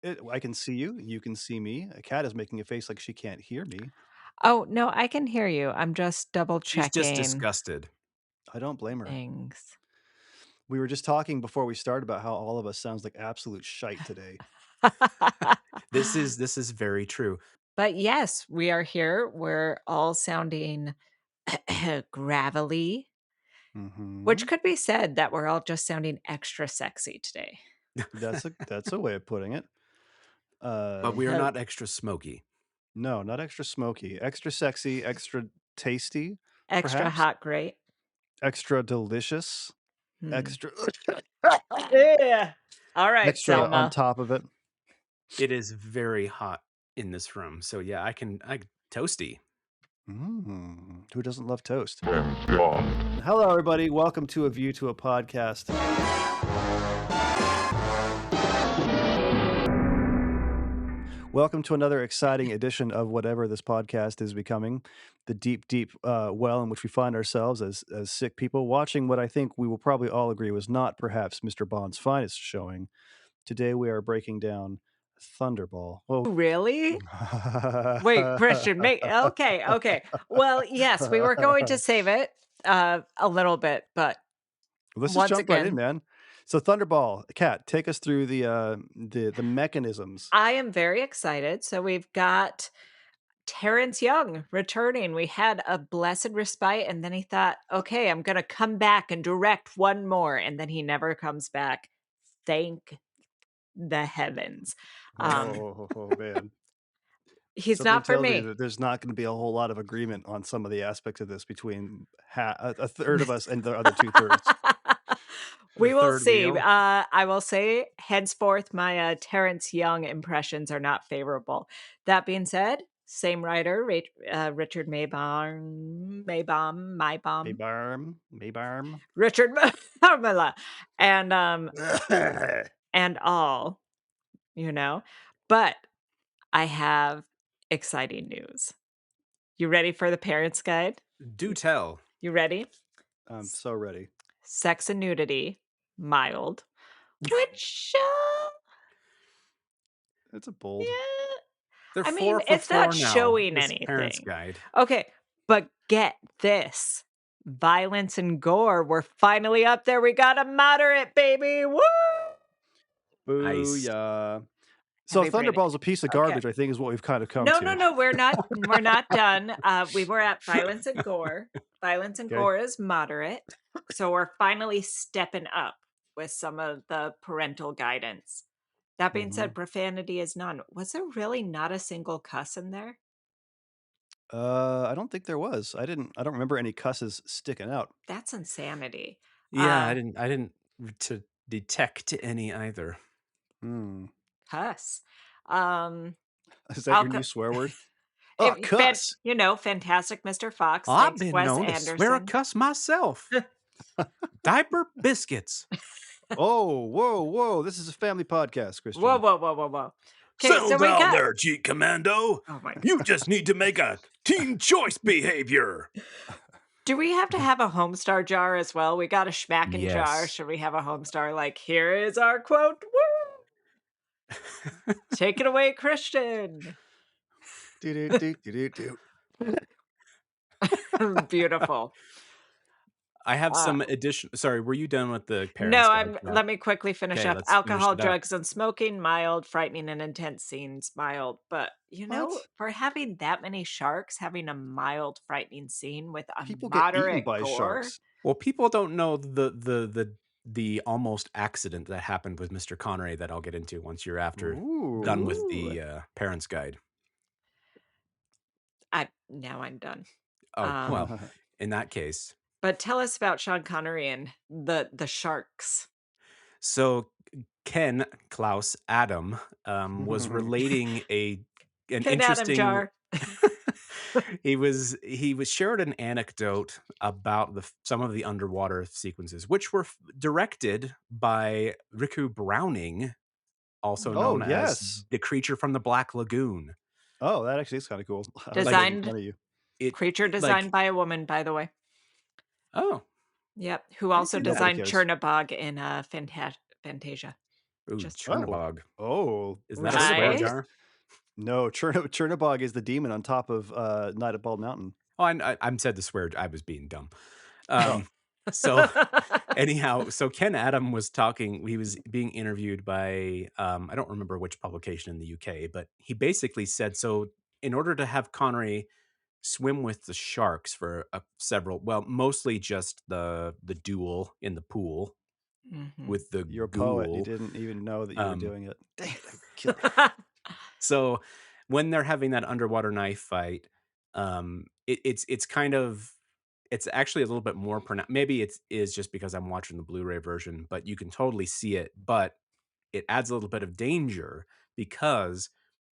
I can see you. You can see me. A cat is making a face like she can't hear me. Oh, no, I can hear you. I'm just double She's just checking disgusted. I don't blame her. things. We were just talking before we started about how all of us sounds like absolute shite today. This is very true. But yes, we are here. We're all sounding gravelly, which Hmm. could be said that we're all just sounding extra sexy today. That's a way of putting it. But we are Hell, not extra smoky. No, not extra smoky, extra sexy, extra tasty, extra perhaps, hot, great. extra delicious, Hmm. extra Yeah. All right, extra on Selma. top of it. It is very hot in this room. So yeah, I toasty. Who doesn't love toast? Hello, everybody. Welcome to A View to a Podcast. Welcome to another exciting edition of whatever this podcast is becoming, the deep, deep well in which we find ourselves as sick people watching what I think we will probably all agree was not perhaps Mr. Bond's finest showing. Today we are breaking down Thunderball. Well, Really? Wait, Christian, okay. Well, yes, we were going to save it a little bit, but let's just once jump right in, again, man. So Thunderball, Kat, take us through the mechanisms. I am very excited. So we've got Terrence Young returning. We had a blessed respite, and then he thought, okay, I'm going to come back and direct one more. And then he never comes back. Thank the heavens. Um, Oh man. he's Something not for tells me me. that there's not going to be a whole lot of agreement on some of the aspects of this between a third of us and the other two thirds. The We will third see. wheel. I will say, henceforth, my Terrence Young impressions are not favorable. That being said, same writer, Richard Maybaum, Maybarm. Richard Marmela, and and all, you know. But I have exciting news. You ready for the parents' guide? Do tell. You ready? I'm S- so ready. Sex and nudity, mild. Which, It's a bold. yeah, They're I mean, four for it's not four now. showing This parent's anything. guide. Okay, but get this. Violence and gore, we're finally up there. We got a moderate, baby. Woo! Nice. Booyah. So Heavy rating. Thunderball's a piece of Okay. garbage, I think, is what we've kind of come No, no, to. no, we're not done. We were at violence and gore. Violence and Okay. gore is moderate. So we're finally stepping up with some of the parental guidance. That being Hmm. said, profanity is none. Was there really not a single cuss in there? I don't think there was. I don't remember any cusses sticking out. That's insanity. Yeah, Uh, I didn't to detect any either. Hmm. cuss. Um, Is that I'll your co- new swear word? Oh, if cuss. Fantastic Mr. Fox. I've Thanks, been Wes known to swear a Anderson. cuss myself. Diaper biscuits. Oh, whoa, whoa. This is a family podcast, Whoa, Christian. whoa, whoa, whoa, whoa. Okay, Settle so we down got. there, Cheat Commando. Oh my You god. just need to make a teen choice behavior. Do we have to have a Homestar jar as well? We got a Schmackin' jar. Yes. Should we have a Homestar? Like, here is our quote. Woo! Take it away, Christian. Do, do, do, do, do, do. Beautiful. I have Uh, some addition. Sorry, were you done with the no, parents' guide, Kat? let me quickly finish Okay, up. let's finish Alcohol, it up. drugs, and smoking, mild, frightening, and intense scenes, mild. But What? for having that many sharks, having a mild, frightening scene with a People get eaten moderate by gore. sharks. Well, people don't know the almost accident that happened with Mr. Connery that I'll get into once you're after done Ooh. with Ooh. the parents' guide. Now I'm done. Oh, well, Hmm. in that case. But tell us about Sean Connery and the sharks. So Ken Klaus Adam was relating an Ken Adam interesting jar. he was shared an anecdote about some of the underwater sequences, which were directed by Riku Browning, also Oh, known as yes. the creature from the Black Lagoon. Oh, that actually is kind of cool. I was Like making Designed fun of you. creature like designed by a woman, by the way. oh, Yep, who I didn't also see that in the designed case. Chernabog in Fantasia. Ooh, Just Oh. Chernabog. Oh, Is that a swear right? Chernabog is jar? no, Chernabog is the demon on top of, Night at Bald Mountain. Oh, I'm said the swear I was being dumb. Oh. Um, so anyhow, so Ken Adam was talking he was being interviewed by, I don't remember which publication in the UK, but he basically said, so in order to have Connery swim with the sharks for, several well, mostly just the duel in the pool Mhm. with the You're a poet, you ghoul, didn't even know that you were um doing it. Dang it, I killed so when they're having that underwater knife fight, it's kind of it's actually a little bit more pronounced. Maybe it's is just because I'm watching the Blu-ray version, but you can totally see it. But it adds a little bit of danger because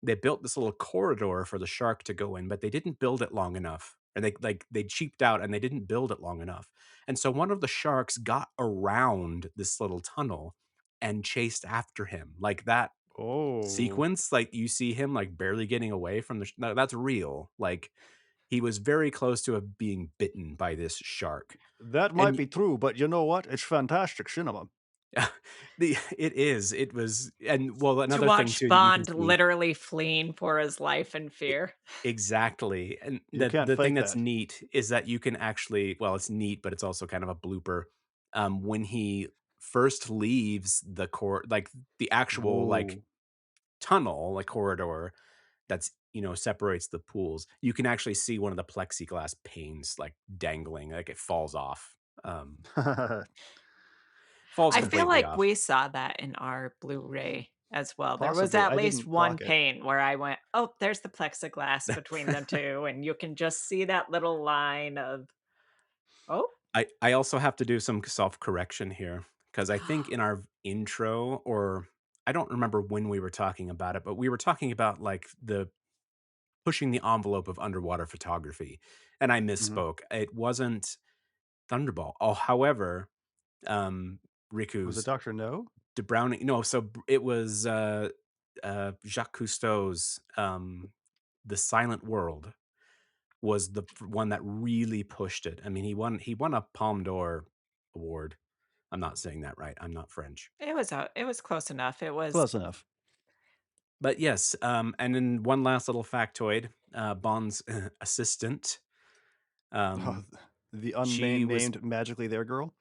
they built this little corridor for the shark to go in, but they didn't build it long enough. And they cheaped out and they didn't build it long enough. And so one of the sharks got around this little tunnel and chased after him. Like that Oh, sequence, like, you see him, like, barely getting away from the no, that's real. Like, he was very close to, being bitten by this shark, that might and be true, but you know what? It's fantastic cinema. it was and, well, To another thing watch too that you can Bond see literally fleeing for his life in e fear. exactly, and You can't the thing fake that's that. neat is that you can actually well, it's neat, but it's also kind of a blooper, when he first leaves the like, the actual, like, Whoa. tunnel, like, corridor that's separates the pools. You can actually see one of the plexiglass panes like dangling, like it falls off. Falls I feel completely like off. we saw that in our Blu-ray as well. There was Possibly, at I least didn't one clock it. pane where I went, "Oh, there's the plexiglass between the 2," and you can just see that little line of, "Oh." I also have to do some self correction here because I think in our intro, or I don't remember when we were talking about it, but we were talking about like the pushing the envelope of underwater photography, and I Mhm. misspoke. It wasn't Thunderball. Oh, however, um, Was it Riku's Doctor No? De Browning no, so it was, Jacques Cousteau's, The Silent World was the one that really pushed it. I mean, he won a Palme d'Or award. I'm not saying that right, I'm not French. It was close enough. It was Close enough. But yes, and then one last little factoid, Bond's assistant, Oh, um, the she was named magically there girl?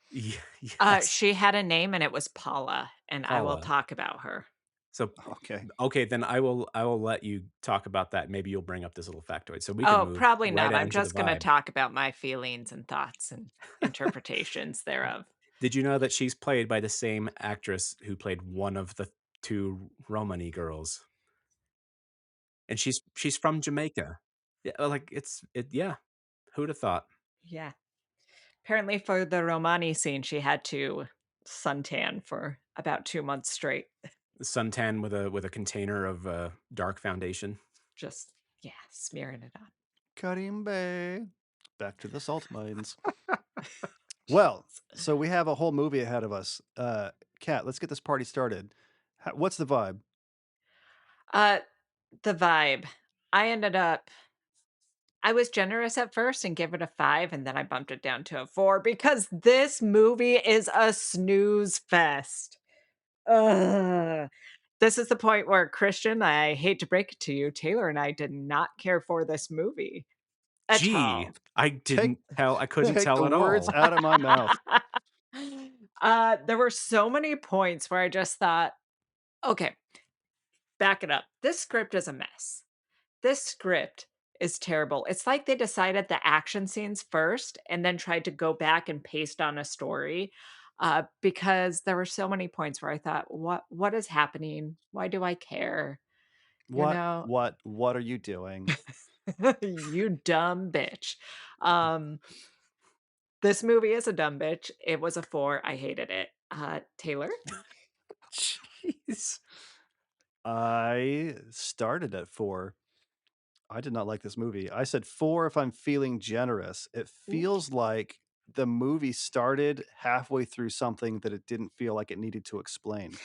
yes, she had a name and it was Paula, and I will Paula. talk about her. So, Okay. okay, then I will let you talk about that. Maybe you'll bring up this little factoid, so we can Oh, move probably right not. on I'm into the just gonna vibe. talk about my feelings and thoughts and interpretations thereof. Did you know that she's played by the same actress who played one of the 2 Romani girls? And she's from Jamaica. Yeah, like, yeah, who'da thought? Yeah. Apparently for the Romani scene, she had to suntan for about 2 months straight. Suntan with a container of, dark foundation. Just, yeah, smearing it on. Karimbe. Back to the salt mines. Well, so we have a whole movie ahead of us. Kat, let's get this party started. What's the vibe? Uh, the vibe. I ended up I was generous at first and gave it a 5, and then I bumped it down to a 4 because this movie is a snooze fest. Ugh. This is the point where Christian, I hate to break it to you, Taylor and I did not care for this movie at Gee, all. Take I couldn't take tell the at words all. out of my mouth. There were so many points where I just thought, "Okay, back it up. This script is a mess. This script is terrible." It's like they decided the action scenes first and then tried to go back and paste on a story, because there were so many points where I thought, what is happening? Why do I care?" You know? What are you doing? You dumb bitch. Um, this movie is a dumb bitch. It was a 4. I hated it. Taylor? Jeez. I started at 4. I did not like this movie. I said 4 if I'm feeling generous. It Ooh. feels like the movie started halfway through something that it didn't feel like it needed to explain.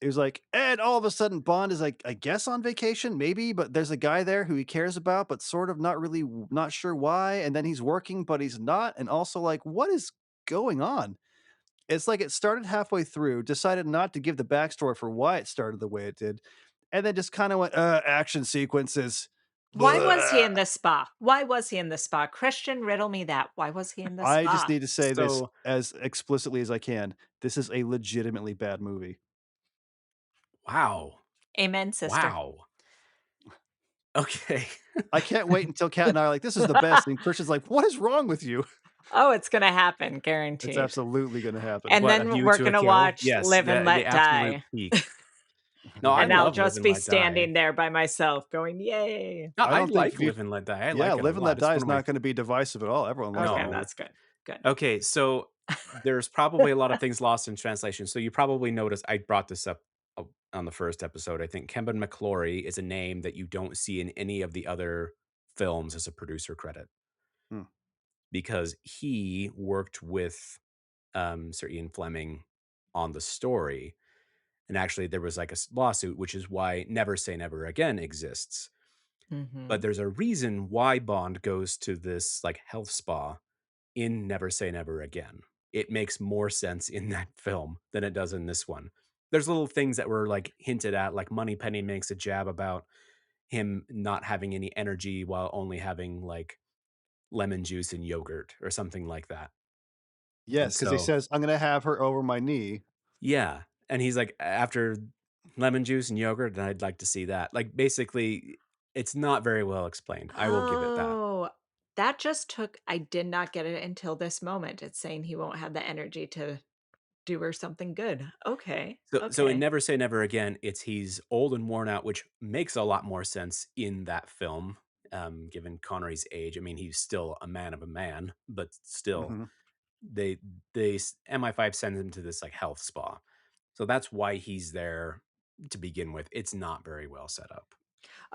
It was like, and all of a sudden Bond is like, I guess on vacation, maybe, but there's a guy there who he cares about, but sort of not really not sure why. And then he's working, but he's not. And also like, what is going on? It's like it started halfway through, decided not to give the backstory for why it started the way it did, and then just kinda went, action sequences. Why was he Bleh." in the spa? Why was he in the spa? Christian, riddle me that. Why was he in the I just spa? need to say this So as explicitly as I can. This is a legitimately bad movie. wow. Amen, sister. Wow. Okay. I can't wait until Kat and I are like, "This is the best," and Christian's like, "What is wrong with you?" Oh, it's gonna happen, It's guaranteed. absolutely gonna happen. And What, A then View we're to a gonna Kill? watch Yes, Live and the Let absolute Die, peak. No, I and I'll love Live just and be Let Die. standing there by myself going, "Yay." No, I I don't think like View Live and Let Die. I Yeah, like it a Live and Let lot. It's Die one is of my not gonna be divisive at all. Everyone loves that Okay, no. movie. that's good. Good. Okay, so there's probably a lot of things lost in translation. So you probably noticed I brought this up on the first episode. I think Kevin McClory is a name that you don't see in any of the other films as a producer credit Hmm. because he worked with Sir Ian Fleming on the story. And actually, there was like a lawsuit, which is why Never Say Never Again exists. But Mhm. there's a reason why Bond goes to this like health spa in Never Say Never Again. It makes more sense in that film than it does in this one. There's little things that were like hinted at, like Moneypenny makes a jab about him not having any energy while only having like lemon juice and yogurt or something like that. And Yes, because he so, says, "I'm gonna have her over my knee." yeah. And he's like, after lemon juice and yogurt, then I'd like to see that. Like, basically, it's not very well explained. I will give it that. Oh, that just took I did not get it until this moment. It's saying he won't have the energy to do her something good. Okay, So in okay. Never Say Never Again, it's he's old and worn out, which makes a lot more sense in that film, given Connery's age. I mean, he's still a man of a man, but still, Mhm. they MI5 sends him to this like health spa, so that's why he's there to begin with. It's not very well set up.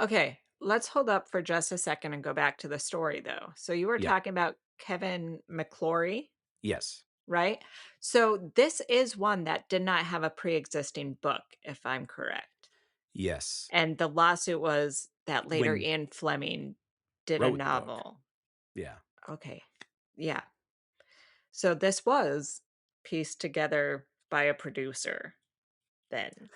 Okay, let's hold up for just a second and go back to the story, though. So you were Yeah. talking about Kevin McClory, Yes. right? So this is one that did not have a pre-existing book, if I'm correct. Yes. And the lawsuit was that later When Ian Fleming did a wrote the book. novel. Yeah. Okay. Yeah. So this was pieced together by a producer then.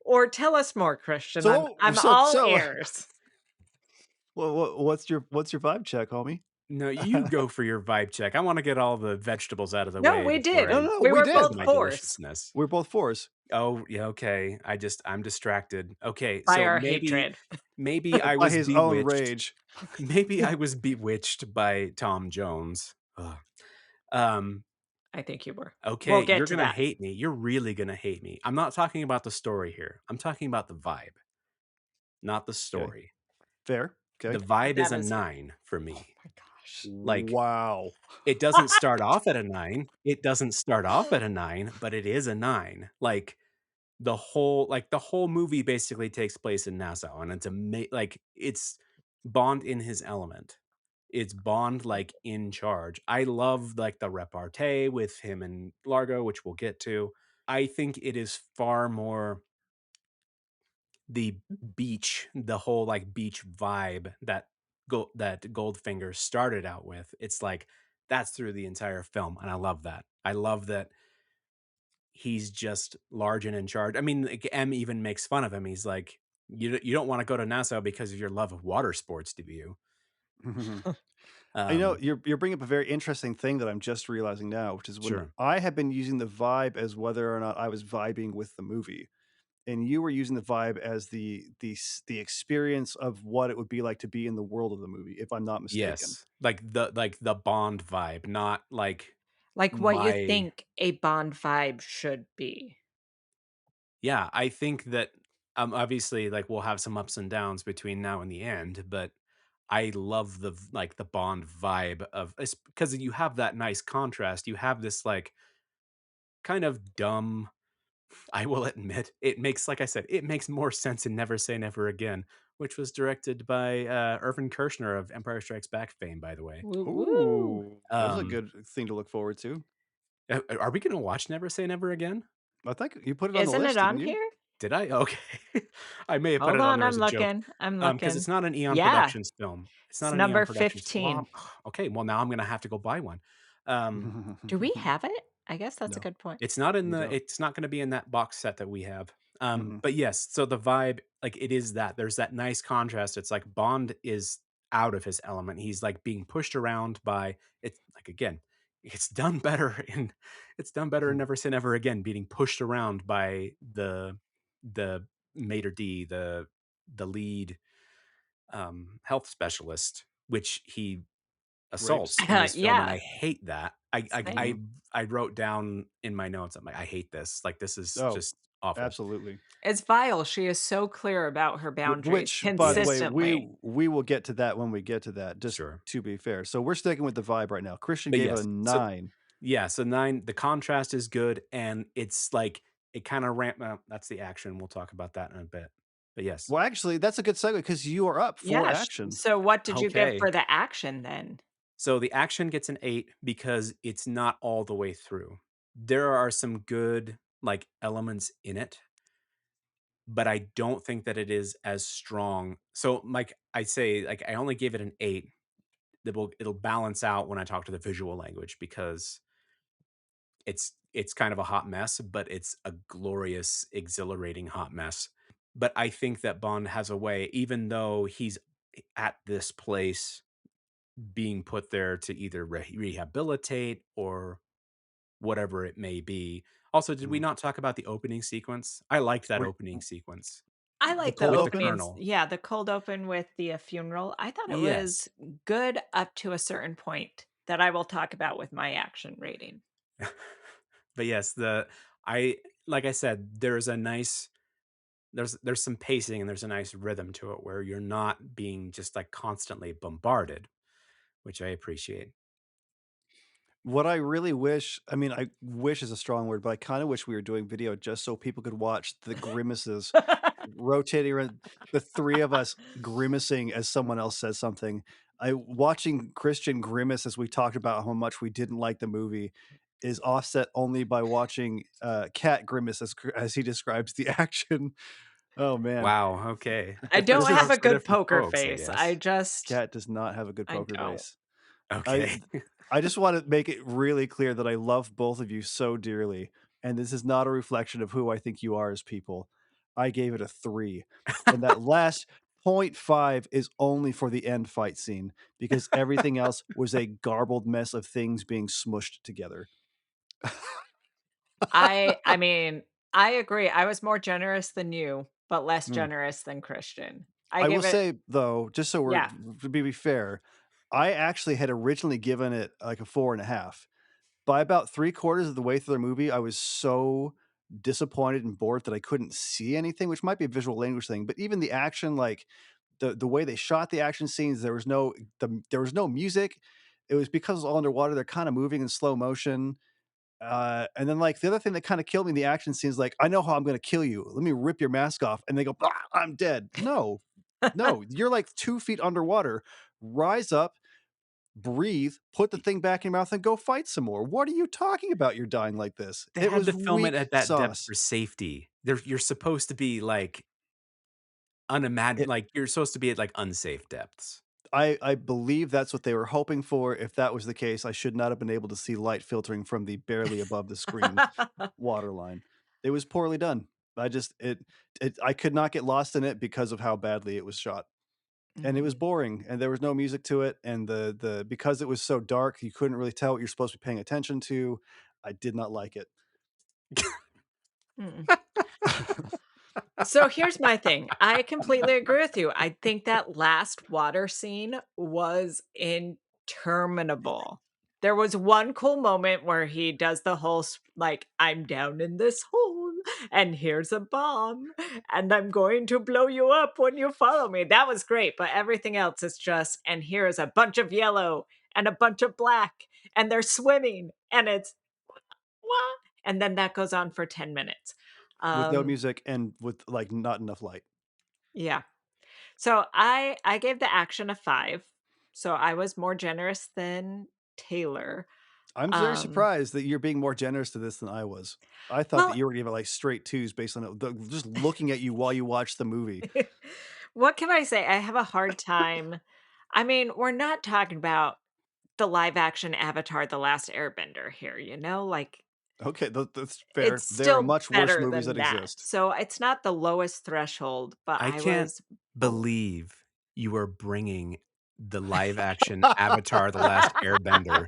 Or tell us more, Christian. So I'm so all so, ears. what's your vibe check, homie? No, you go for your vibe check. I want to get all the vegetables out of the No, way we before did. No, I no, We we were taste did. both my forced deliciousness. We're both fours. Oh, yeah, okay. I'm distracted. Okay, by so our maybe hatred. maybe I By was his own bewitched. rage. Maybe I was bewitched by Tom Jones. Ugh. Um, I think you were. okay, We'll get you're to gonna that. hate me. You're really gonna hate me. I'm not talking about the story here. I'm talking about the vibe, not the Okay, story. fair. The Okay. vibe is That a is fair. 9 for Oh me. my gosh. Like, Wow. it doesn't start off at a 9. It doesn't start off at a 9, but it is a 9. Like, the whole movie basically takes place in Nassau, and it's Bond in his element. It's Bond, like, in charge. I love, like, the repartee with him and Largo, which we'll get to. I think it is far more the beach, the whole, like, beach vibe that Goldfinger started out with. It's like, that's through the entire film, and I love that. I love that he's just large and in charge. I mean, like, M even makes fun of him. He's like, "You don't wanna go to Nassau because of your love of water sports, do you?" Um, You're bringing up a very interesting thing that I'm just realizing now, which is when sure. I had been using the vibe as whether or not I was vibing with the movie, and you were using the vibe as the experience of what it would be like to be in the world of the movie, if I'm not mistaken. Yes. Like the Bond vibe, not like Like what you my think a Bond vibe should be. yeah, I think that, obviously, like, we'll have some ups and downs between now and the end, but I love the Bond vibe of because you have that nice contrast. You have this, like, kind of dumb I will admit, it makes like I said, it makes more sense in Never Say Never Again, which was directed by, Irvin Kershner of Empire Strikes Back fame, by the way. Woo woo. Ooh, there's a Um, good thing to look forward to. are we gonna watch Never Say Never Again? I think you put it on the Isn't it list, didn't on you? here? Did I? Okay. I may have put Hold it on on, there as I'm a joke, looking, I'm because it's looking. not an Eon Yeah, Productions film. It's it's not an Eon number Productions, well, 15. okay, well, now I'm gonna have to go buy one. Um, Do we have it? I guess that's a No, good point. you don't. it's not gonna be in that box set that we have. Mm-mm. But yes, so the vibe, like, it is that. There's that nice contrast. It's like Bond is out of his element. He's, like, being pushed around by it's like, again, it's done better in Never Say Never Again, being pushed around by the maitre d', the lead, health specialist, which he assaults Rapes. in this film, and Yeah, I hate that. same. I wrote down in my notes, I'm like, "I hate this, like, this is Oh, just awful." absolutely. It's vile, she is so clear about her boundaries Which, by the way, Yes, consistently. we will get to that when we get to that, just sure. to be fair. So we're sticking with the vibe right now. Christian But gave it a yes, so 9. yeah, so 9, the contrast is good, and it's like, it kinda that's the action, we'll talk about that in a bit. But yes. Well, actually, that's a good segue because you are up for Yeah, action. so what did you give Okay. for the action then? So the action gets an 8 because it's not all the way through. There are some good, like, elements in it, but I don't think that it is as strong. So, like I say, like, I only gave it an 8. It'll balance out when I talk to the visual language because it's kind of a hot mess, but it's a glorious, exhilarating hot mess. But I think that Bond has a way, even though he's at this place being put there to either rehabilitate or whatever it may be. Also, did we Mhm. not talk about the opening sequence? I liked that We're opening sequence I the like the cold with the open? openings, colonel. yeah, the cold open with the, funeral. I thought it Yes. was good up to a certain point that I will talk about with my action rating. But yes, I like I said, there's some pacing and there's a nice rhythm to it where you're not being just like constantly bombarded, which I appreciate. What I really wish, I mean, I wish is a strong word, but I kinda wish we were doing video just so people could watch the grimaces rotating around, the 3 of us grimacing as someone else says something. I watching Christian grimace as we talked about how much we didn't like the movie is offset only by watching, Cat grimace as he describes the action. Oh, man. Wow, okay. I Different This don't have is a strokes for good different poker folks, I face. I guess. just Cat does not have a good I poker don't. face. I Okay. I just wanna make it really clear that I love both of you so dearly, and this is not a reflection of who I think you are as people. I gave it a 3, and that last point 0.5 is only for the end fight scene, because everything else was a garbled mess of things being smushed together. I mean, I agree. I was more generous than you, but less Mm. generous than Christian. I I will give it say, though, just so we're yeah. to be fair, I actually had originally given it, like, a 4.5. By about 3/4 of the way through the movie, I was so disappointed and bored that I couldn't see anything, which might be a visual language thing, but even the action, like, the way they shot the action scenes, there was no music. It was because it's all underwater, they're kinda moving in slow motion, and then, like, the other thing that kinda killed me in the action scenes, like, "I know how I'm gonna kill you. Let me rip your mask off," and they go, "Ah, I'm dead." No. No, you're, like, 2 feet underwater. Rise up, breathe, put the thing back in your mouth, and go fight some more. What are you talking about? You're dying like this. They It had was to film it weak at that depth sauce. for safety. You're supposed to be, like, It you're supposed to be at, like, unsafe depths. I believe that's what they were hoping for. If that was the case, I should not have been able to see light filtering from the barely above the screen waterline. It was poorly done. I just I could not get lost in it because of how badly it was shot. And it was Mhm, boring, and there was no music to it, and the because it was so dark, you couldn't really tell what you're supposed to be paying attention to. I did not like it. mm. So here's my thing. I completely agree with you. I think that last water scene was interminable. There was one cool moment where he does the whole like, I'm down in this hole and here's a bomb and I'm going to blow you up when you follow me. That was great. But everything else is just, and here is a bunch of yellow and a bunch of black and they're swimming and it's, what? And then that goes on for 10 minutes. With no Um, music and with, like, not enough light. yeah. So I gave the action a 5. So I was more generous than Taylor. I'm very Um, surprised that you're being more generous to this than I was. I thought that well, you were gonna give it, like, straight twos based on just looking at you while you watch the movie. what can I say? I have a hard time. I mean, we're not talking about the live action Avatar: The Last Airbender here, you know? Like, Okay, that's fair. it's There are still much worse better movies than that that. exist. So, it's not the lowest threshold, but I I can't was oh. believe you are bringing the live action Avatar: The Last Airbender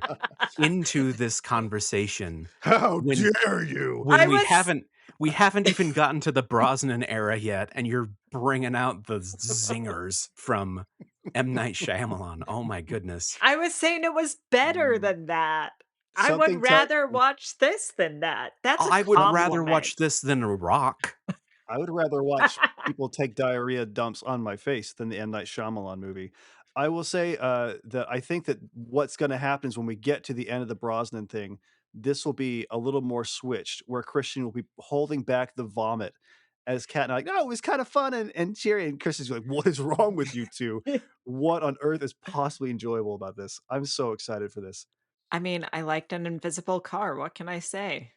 into this conversation How when dare you? when I was we haven't even gotten to the Brosnan era yet, and you're bringing out the zingers from M. Night Shyamalan. Oh my goodness. I was saying it was better Mm, than that. I would something tell rather watch this than that. That's a I would rather watch compliment. this than Rock. I would rather watch people take diarrhea dumps on my face than the M. Night Shyamalan movie. I will say, that I think that what's gonna happen is when we get to the end of the Brosnan thing, this will be a little more switched, where Christian will be holding back the vomit as Kat and I like, "No, it was kinda fun and cheery," and Christian's like, "What is wrong with you 2? What on earth is possibly enjoyable about this?" I'm so excited for this. I mean, I liked an invisible car, what can I say?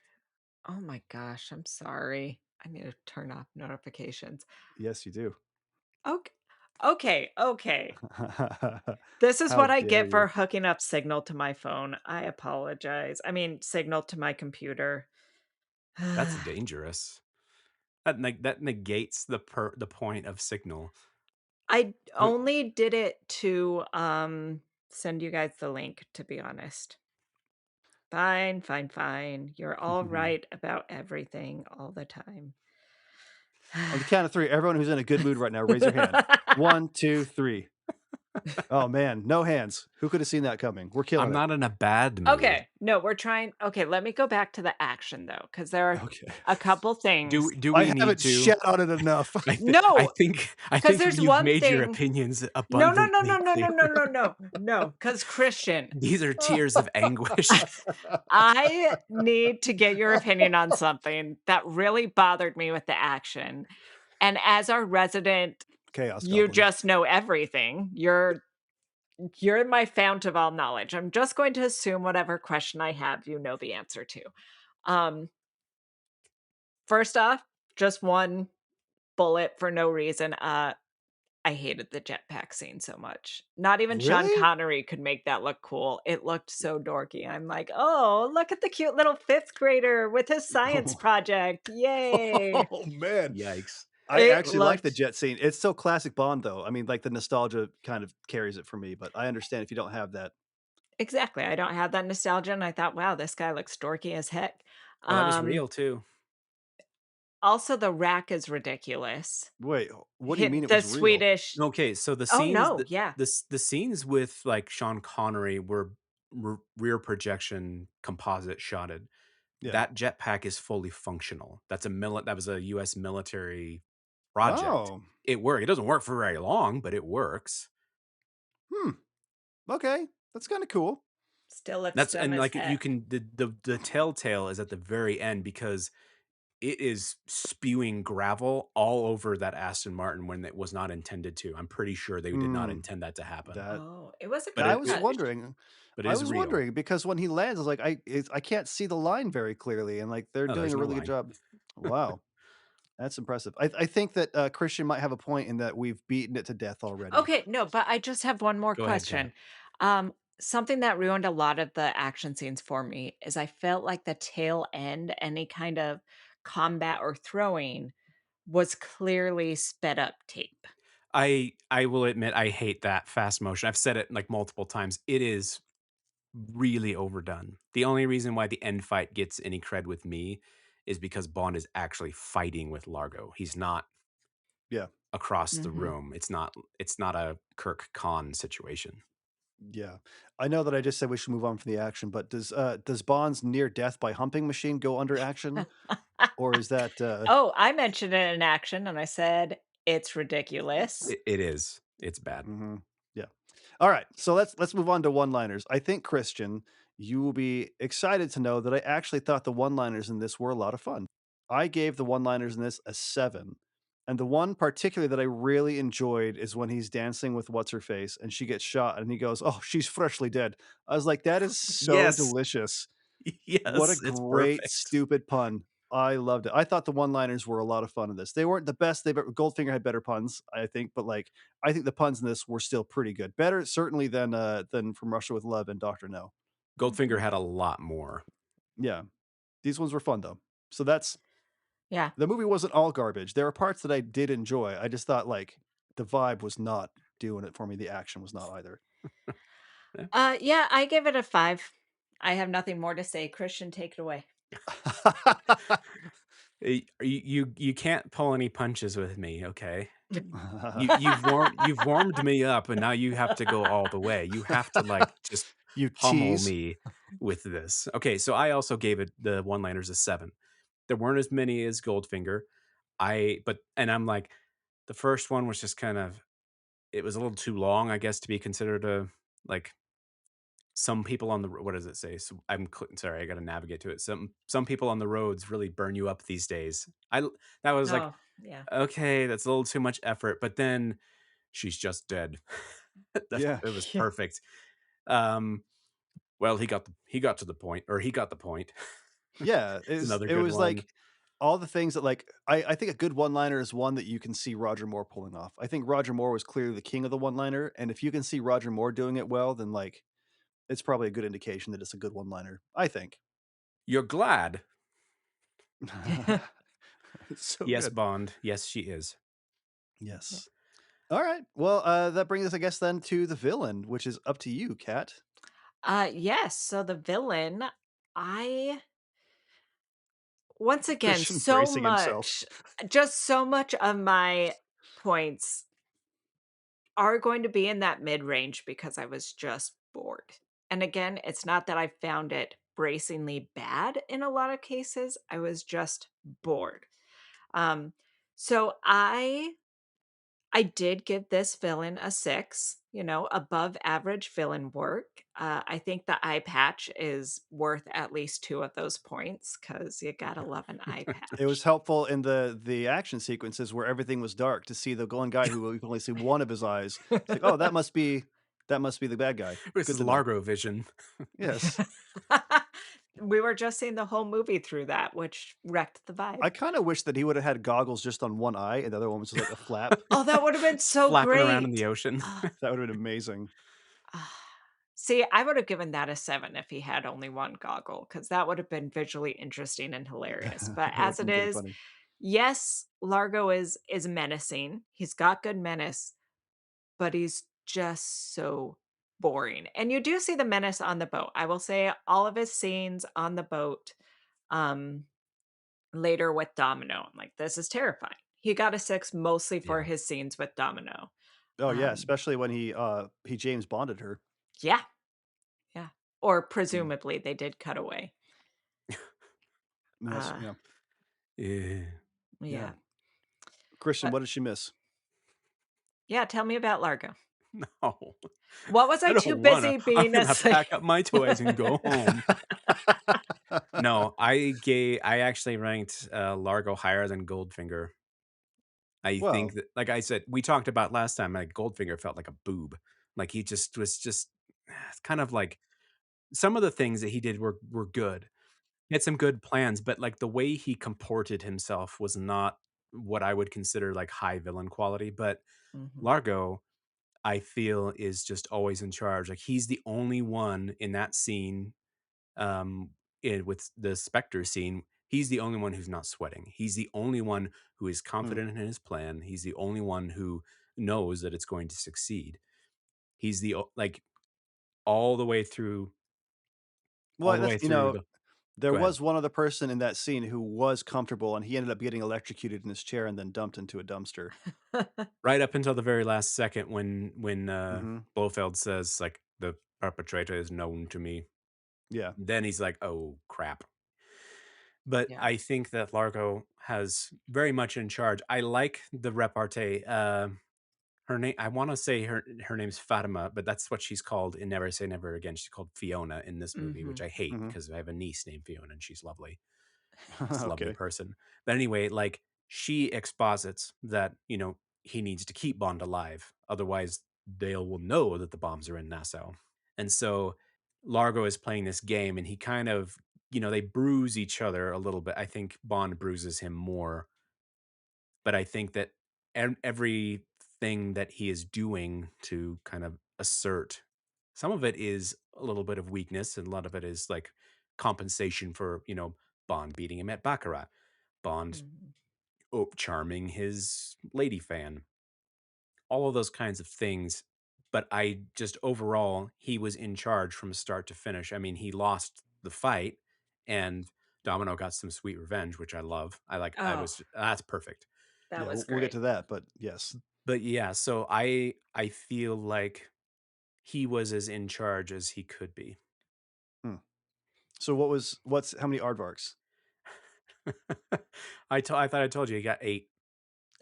Oh my gosh, I'm sorry. I need to turn off notifications. Yes, you do. Ok okay. This is How what I dare get for you. hooking up Signal to my phone. I apologize. I mean, Signal to my computer. That's dangerous. That negates the point of Signal. I Wait. only did it to, send you guys the link, to be honest. Fine, fine, fine. You're all right about everything all the time. On the count of 3, everyone who's in a good mood right now, raise your hand. 1, 2, 3. Oh, man, no hands. Who could have seen that coming? We're killing I'm it. not in a bad mood. Okay, no, we're trying okay, let me go back to the action though, because there are Okay. a couple things. Do I we need haven't to? shat on it enough. No, I because think there's you've one made your thing. opinions No, no, no, abundantly no, no, no, clear. no, no, no, no, because Christian, These are tears of anguish. I need to get your opinion on something that really bothered me with the action. And as our resident, Chaos you Goblin. just know everything. You're my fount of all knowledge. I'm just going to assume whatever question I have, you know the answer to. Um, First off, just one bullet for no reason. I hated the jetpack scene so much. Not even Sean Really? Connery could make that look cool. It looked so dorky. I'm like, "Oh, look at the cute little 5th grader with his science project. Yay." Oh, man. Yikes. I It actually like the looked jet scene. It's so classic Bond, though. I mean, like, the nostalgia kind of carries it for me, but I understand if you don't have that. exactly. I don't have that nostalgia, and I thought, "Wow, this guy looks dorky as heck." Well, that was Um, real too. Also the rack is ridiculous. Wait, what do you mean Hit it the was real? Swedish Okay, so the Oh, scenes no, that yeah. the scenes with like Sean Connery were rear projection composite shotted. Yeah. That jetpack is fully functional. That was a US military project. Oh. It worked. It doesn't work for very long, but it works. Hmm. Okay. That's kinda cool. Still looks That's dumb and as like you heck. can the telltale is at the very end because it is spewing gravel all over that Aston Martin when it was not intended to. I'm pretty sure they did not Hmm. intend that to happen, That Oh, it was a but good I was touch. wondering but it I is was real. wondering because when he lands, I was like, I can't see the line very clearly, and, like, they're No, doing there's a no really good line. job. Wow, that's impressive. I think that, Christian might have a point in that we've beaten it to death already. Okay, no, but I just have one more Go ahead, Kat. question. Something that ruined a lot of the action scenes for me is I felt like the tail end, any kind of combat or throwing, was clearly sped up tape. I will admit I hate that fast motion. I've said it like multiple times. It is really overdone. The only reason why the end fight gets any cred with me is because Bond is actually fighting with Largo. He's not Yeah, across the Mhm. room. It's not a Kirk Khan situation. yeah. I know that I just said we should move on from the action, but does Bond's near death by humping machine go under action, or is that, Oh, I mentioned it in action, and I said, "It's ridiculous." It is. It's bad. mhm, yeah. Alright, so let's move on to one-liners. I think, Christian, you will be excited to know that I actually thought the one-liners in this were a lot of fun. I gave the one-liners in this a 7. And the one particularly that I really enjoyed is when he's dancing with what's her face and she gets shot and he goes, "Oh, she's freshly dead." I was like, "That is so Yes. delicious." What a Yes, it's great perfect. stupid pun. I loved it. I thought the one-liners were a lot of fun in this. They weren't the best they've ever Goldfinger had better puns, I think, but, like, I think the puns in this were still pretty good. Better certainly than From Russia with Love and Doctor No. Goldfinger Mhm. had a lot more. Yeah. These ones were fun, though. So that's Yeah. the movie wasn't all garbage. There were parts that I did enjoy. I just thought, like, the vibe was not doing it for me. The action was not either. Yeah. Yeah, I give it a 5. I have nothing more to say. Christian, take it away. You can't pull any punches with me, okay? You've warmed me up, and now you have to go all the way. You have to, like, just You pummel tease. me with this. Okay, so I also gave it the one-liners a 7. There weren't as many as Goldfinger. I'm like, the first one was just kind of it was a little too long, I guess, to be considered a like, some people on the what does it say? So sorry, I gotta navigate to it. Some people on the roads really burn you up these days. That was like, Oh, yeah. okay, that's a little too much effort, but then she's just dead. Yeah. It was Yeah. perfect. Um, well, he got to the point, or he got the point. Yeah, It's another it good was one. like all the things that like I think a good one-liner is one that you can see Roger Moore pulling off. I think Roger Moore was clearly the king of the one-liner, and if you can see Roger Moore doing it well, then like it's probably a good indication that it's a good one-liner, I think. You're glad? It's so Yes, good. Bond. Yes, she is. Yeah. Yes. All right. Well, that brings us, I guess, then to the villain, which is up to you, Kat. Yes, so the villain, I once again, Christian bracing himself. just so much of my points are going to be in that mid-range because I was just bored. And again, it's not that I found it bracingly bad in a lot of cases, I was just bored. Um, so I did give this villain a 6, above average villain work. I think the eye patch is worth at least 2 of those points because you gotta love an eye It was patch. helpful in the action sequences where everything was dark to see the one guy who we can only see one of his eyes. It's like, "Oh, that must be the bad guy. This Good is to know." Largo vision. Yes. We were just seeing the whole movie through that, which wrecked the vibe. I kinda wish that he would have had goggles just on one eye and the other one was just like a flap. Oh, that would have been Just so flapping around in the great. ocean. Ah, That would have been amazing. ah. See, I would have given that a 7 if he had only one goggle, because that would have been visually interesting and hilarious. But That would as have it been pretty is, funny. yes, Largo is menacing. He's got good menace, but he's just so boring. And you do see the menace on the boat. I will say all of his scenes on the boat, um, later with Domino, I'm like, this is terrifying. He got a 6 mostly for Yeah, his scenes with Domino. Oh, yeah, Um, especially when he James Bonded her. yeah, yeah. Or Mm. presumably they did cut away. Yes, Uh, yeah. yeah. Yeah. yeah. Christian, But what did she miss? yeah, tell me about Largo. No, What was I I too don't wanna. busy I'm being a gonna slave? pack up my toys and go home. No, I actually ranked, Largo higher than Goldfinger. I think Well, that, like I said, we talked about last time, like, Goldfinger felt like a boob. Like, he just was just kind of like some of the things that he did were good. He had some good plans, but, like, the way he comported himself was not what I would consider, like, high villain quality, but Mhm. Largo, I feel, is just always in charge. Like, he's the only one in that scene, um, with the Spectre scene, he's the only one who's not sweating. He's the only one who is mm. confident in his plan. He's the only one who knows that it's going to succeed. He's like, all the way through all Well, the that's way through the there Go ahead. was one other person in that scene who was comfortable, and he ended up getting electrocuted in his chair and then dumped into a dumpster. Right up until the very last second when, Mhm. Blofeld says, like, "The perpetrator is known to me." Yeah. Then he's like, "Oh, crap." But Yeah. I think that Largo has very much in charge. I like the repartee. Her name, I wanna say her name's Fatima, but that's what she's called in Never Say Never Again. She's called Fiona in this movie, which Mhm. I hate Mhm. because I have a niece named Fiona, and she's lovely. Just a lovely Okay. person. But anyway, like, she exposits that, he needs to keep Bond alive. Otherwise, they will know that the bombs are in Nassau. And so Largo is playing this game and he kind of, they bruise each other a little bit. I think Bond bruises him more, but I think that everything that he is doing to kind of assert some of it is a little bit of weakness and a lot of it is like compensation for, Bond beating him at Baccarat, Bond Mhm. charming his lady fan, all of those kinds of things. But I just overall, he was in charge from start to finish. I mean, he lost the fight and Domino got some sweet revenge, which I love. Oh, That's perfect. that Yeah, was we'll get great. to that, but yes. But yeah, so I feel like he was as in charge as he could be. Hmm. So what's how many aardvarks? I thought I told you he got 8.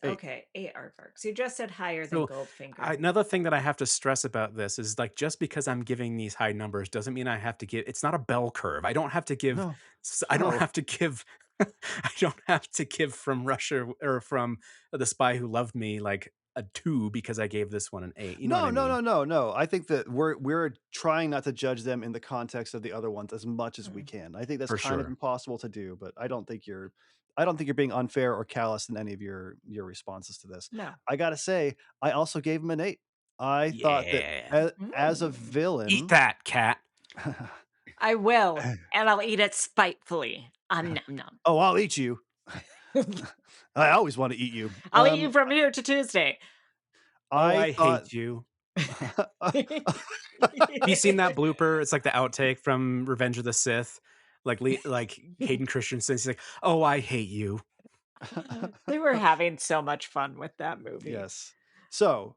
Eight. Okay, 8 aardvarks. You just said higher than So, Goldfinger. another thing that I have to stress about this is, like, just because I'm giving these high numbers doesn't mean I have to give it's not a bell curve. No. I don't No. have to give I don't have to give From Russia or from The Spy Who Loved Me, like, a 2 because I gave this one an 8, you know what No, I no, mean? no, no, no. I think that we're trying not to judge them in the context of the other ones as much as we Mm, can. I think that's For kind of sure. impossible to do, but I don't think you're being unfair or callous in any of your responses to this. no. I gotta say, I also gave him an 8. I thought that Yeah. as a Mm. Eat villain. that, cat. I will, and I'll eat it spitefully. Nom Oh, I'll eat you. nom. I always want to eat you. I'll eat you from here to Tuesday. Oh, I I thought hate you. Have you seen that blooper? It's like the outtake from Revenge of the Sith. Like Hayden Christensen, he's like, "Oh, I hate you." They were having so much fun with that movie. yes. So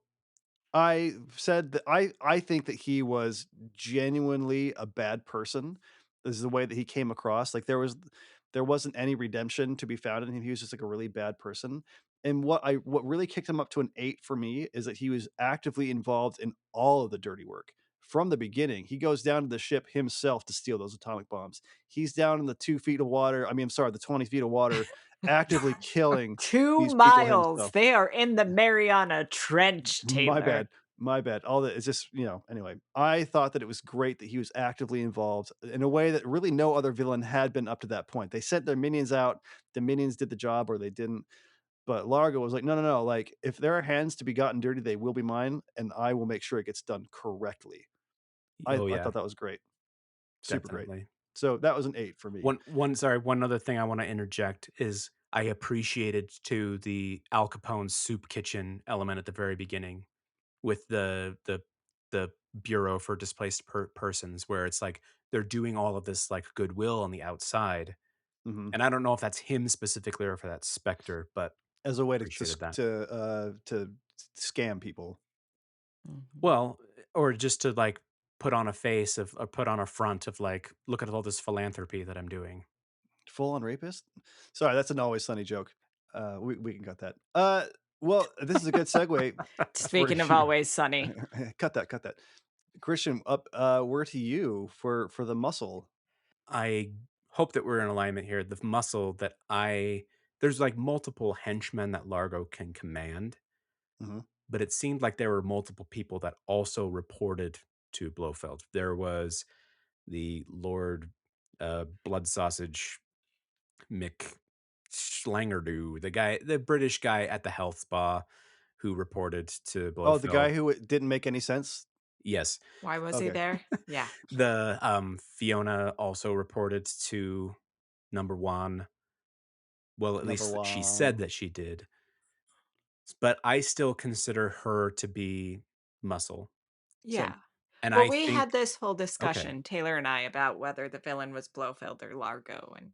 I said that I think that he was genuinely a bad person. This is the way that he came across. Like there wasn't any redemption to be found in him. He was just like a really bad person. And what really kicked him up to an 8 for me is that he was actively involved in all of the dirty work from the beginning. He goes down to the ship himself to steal those atomic bombs. He's down in the 2 feet of water. I mean, I'm sorry, the 20 feet of water, actively killing 2 these people miles. himself. They are in the Mariana Trench, My Taylor. bad. My bad. All that it's just, anyway, I thought that it was great that he was actively involved in a way that really no other villain had been up to that point. They sent their minions out, the minions did the job or they didn't. But Largo was like, no, no, no. Like, if there are hands to be gotten dirty, they will be mine, and I will make sure it gets done correctly. Oh, I yeah, thought that was great. Super great. definitely. So that was an 8 for me. One other thing I wanna interject is I appreciated too the Al Capone soup kitchen element at the very beginning with the Bureau for Displaced Persons, where it's like they're doing all of this, like, goodwill on the outside, Mhm. and I don't know if that's him specifically or if that's Spectre, but As a way appreciated that. to scam people. Mhm. Well, or just to, like, put on a face of or put on a front of, like, "Look at all this philanthropy that I'm doing." Full on rapist? Sorry, that's an Always Sunny joke. We can cut that. Well, this is a good segue for Speaking of you. Always Sunny. Cut that. Christian, we're to you for the muscle. I hope that we're in alignment here. The muscle that I there's like multiple henchmen that Largo can command, Mhm. but it seemed like there were multiple people that also reported to Blofeld. There was the Lord Blood Sausage Mick Schlangerdu, the British guy at the health spa who reported to Oh, the guy Blofeld. who didn't make any sense? Yes. Why was he Okay. there? Yeah. The Fiona also reported to number one. Well, at Number least she said 1. that she did, but I still consider her to be muscle. Same. Yeah. And Well, I we think had this whole okay. discussion, Taylor and I, about whether the villain was Blofeld or Largo, and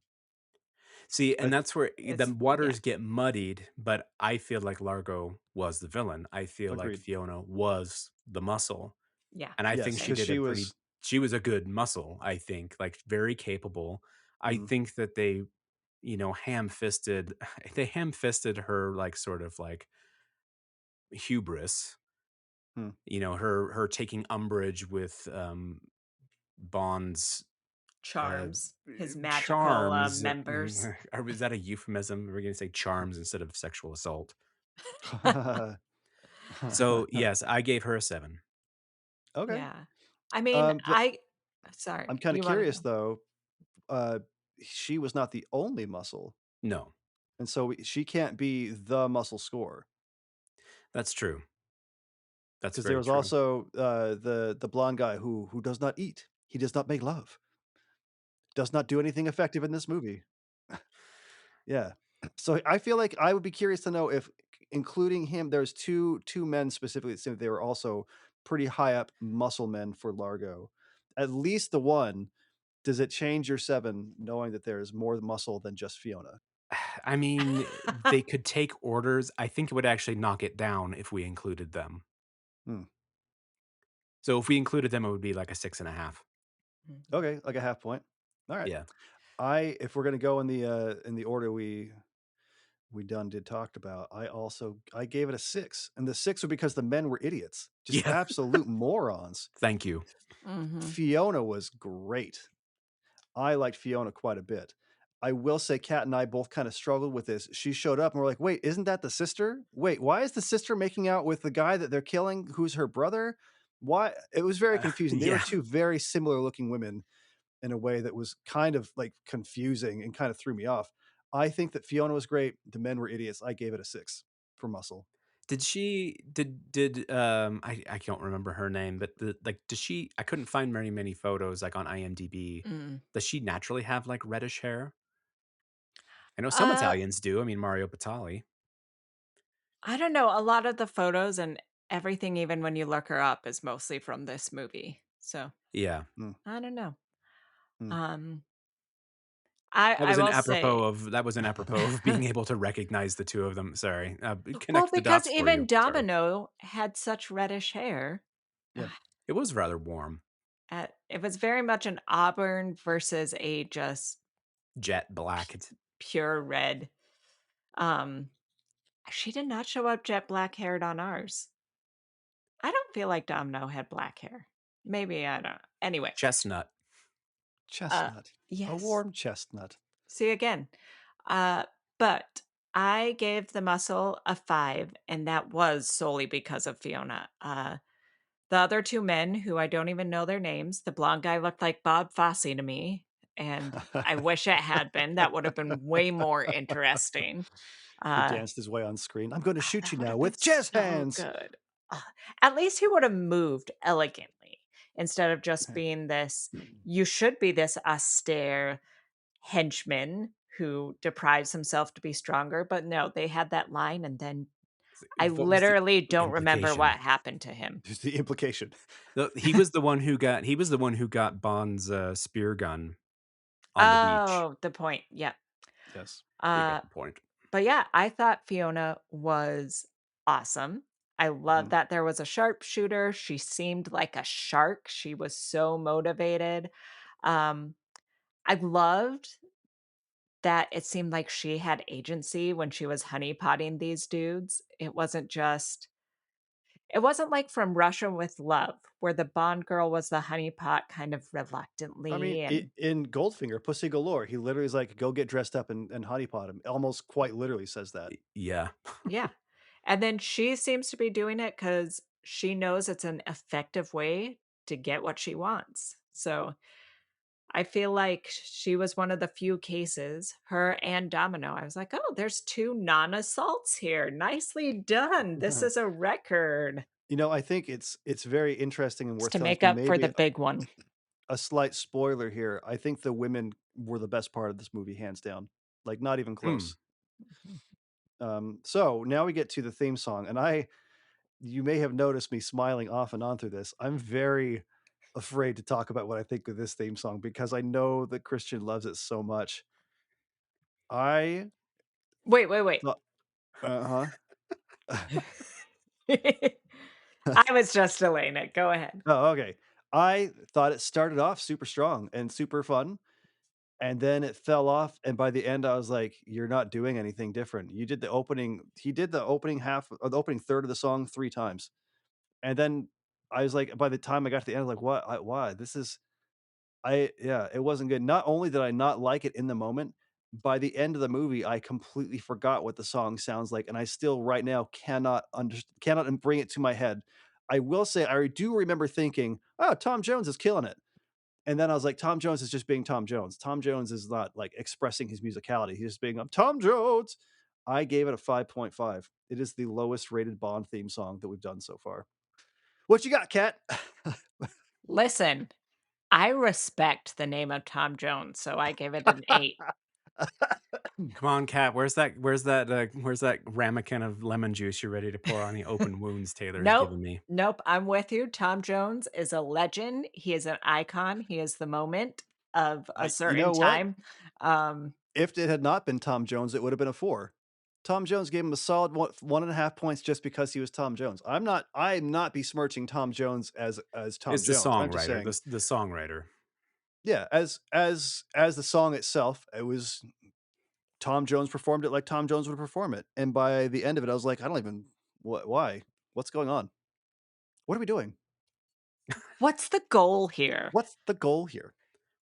See, I and that's where the it's yeah, waters get muddied, but I feel like Largo was the villain. I feel like agreed. Fiona was the muscle, yeah, and I think Yes, she same. because did a pretty she was a good muscle, I think, like, very capable. I Mhm. think that they, ham-fisted they ham-fisted her, like, sort of, like, hubris, Hmm. her taking umbrage with, Bond's uh, Charms, his magical, charms. members. Or was that a euphemism? We're gonna say charms instead of sexual assault. So, yes, I gave her a 7. Okay. Yeah. I mean, But sorry, I'm kinda you wanna curious go. though, uh, she was not the only muscle, No, and so she can't be the muscle score that's true. That's because there very was true. also, the blonde guy who does not eat. He does not make love. Does not do anything effective in this movie. Yeah. So I feel like I would be curious to know if including him, there's two men specifically that seemed they were also pretty high up muscle men for Largo. At least the one, does it change your 7 knowing that there is more muscle than just Fiona? I mean, they could take orders. I think it would actually knock it down if we included them. Hmm. So if we included them, it would be like a 6.5. Mhm. Okay, like a half point. All right. Yeah. I if we're gonna go in the order we done did talked about, I gave it a 6, and the 6 was because the men were idiots, just Yeah. absolute morons. Thank you. Mhm. Fiona was great. I liked Fiona quite a bit. I will say Kat and I both kind of struggled with this. She showed up and we're like, "Wait, isn't that the sister? Wait, why is the sister making out with the guy that they're killing who's her brother?" Why? It was very confusing. They were Yeah. 2 very similar looking women in a way that was kind of, like, confusing and kind of threw me off. I think that Fiona was great. The men were idiots. I gave it a 6 for muscle. I don't remember her name, but does she I couldn't find many photos, like, on IMDb. Mm. Does she naturally have, like, reddish hair? I know some Uh, Italians do. I mean, Mario Batali. I don't know, a lot of the photos and everything, even when you look her up, is mostly from this movie, so, Yeah. Mm, I don't know. mm. Um, I will say That was an apropos of being able to recognize the 2 of them. Sorry. well, Connect the because dots for even you. Sorry. Domino had such reddish hair. Yeah. It was rather warm. It was very much an auburn versus a just Jet p blacked. pure red. Um, she did not show up jet black haired on ours. I don't feel like Domino had black hair. Maybe I don't anyway, Chestnut. uh, Chestnut. A yes. warm chestnut. See again. Uh, but I gave the muscle a 5, and that was solely because of Fiona. The other 2 men, who I don't even know their names, the blonde guy looked like Bob Fosse to me, and I wish it had been. That would have been way more interesting. He Uh, danced his way on screen. "I'm gonna shoot that you would now have been with jazz so hands." good. Ugh, at least he would have moved elegantly instead of just being this you should be this austere henchman who deprives himself to be stronger, but no, they had that line, and then I What was the literally don't remember what implication? happened to him. Just the implication. He was the one who got Bond's, spear gun on the beach. Oh, the point, yeah. Yes. You Uh, get the point. but yeah, I thought Fiona was awesome. I love Mhm. that there was a sharpshooter. She seemed like a shark. She was so motivated. Um, I loved that it seemed like she had agency when she was honeypotting these dudes. It wasn't like from Russia with Love, where the Bond girl was the honeypot kind of I mean, reluctantly I and in Goldfinger, Pussy Galore, he literally is like, "Go get dressed up and honeypot him." Almost quite literally says that. Yeah. yeah. And then she seems to be doing it because she knows it's an effective way to get what she wants. So I feel like she was one of the few cases, her and Domino. I was like, oh, there's two non assaults here. Nicely done. This is a record. I think it's very interesting and It's worth to telling make people up for the maybe big one. a slight spoiler here. I think the women were the best part of this movie, hands down. Like, not even Mm. close. So now we get to the theme song, and you may have noticed me smiling off and on through this. I'm very afraid to talk about what I think of this theme song because I know that Christian loves it so much. I Wait, wait, wait. thought, uh huh. I was just delaying it. Go ahead. Oh, okay. I thought it started off super strong and super fun, and then it fell off. And by the end, I was like, "You're not doing anything different. You did the opening. He did the opening half or the opening third of the song 3 times." And then I was like, by the time I got to the end, I was like, "What? Why? This is." Yeah, it wasn't good. Not only did I not like it in the moment, by the end of the movie, I completely forgot what the song sounds like, and I still right now cannot bring it to my head. I will say I do remember thinking, "Oh, Tom Jones is killing it." And then I was like, Tom Jones is just being Tom Jones. Tom Jones is not, like, expressing his musicality. He's just being, Tom Jones." I gave it a 5.5. It is the lowest rated Bond theme song that we've done so far. What you got, Cat? Listen, I respect the name of Tom Jones, so I gave it an 8. Come on, Cat. Where's that ramekin of lemon juice you're ready to pour on the open wounds Taylor has Nope, given me? nope, I'm with you. Tom Jones is a legend. He is an icon. He is the moment of a You certain know what? time. Um, If it had not been Tom Jones, it would have been a 4. Tom Jones gave him a solid 1.5 points just because he was Tom Jones. I'm not besmirching Tom Jones as Tom It's the Jones. I'm just songwriter, saying, the songwriter. yeah, as the song itself, it was Tom Jones performed it like Tom Jones would perform it. And by the end of it, I was like, I don't even why? What's going on? What are we doing? what's the goal here? What's the goal here?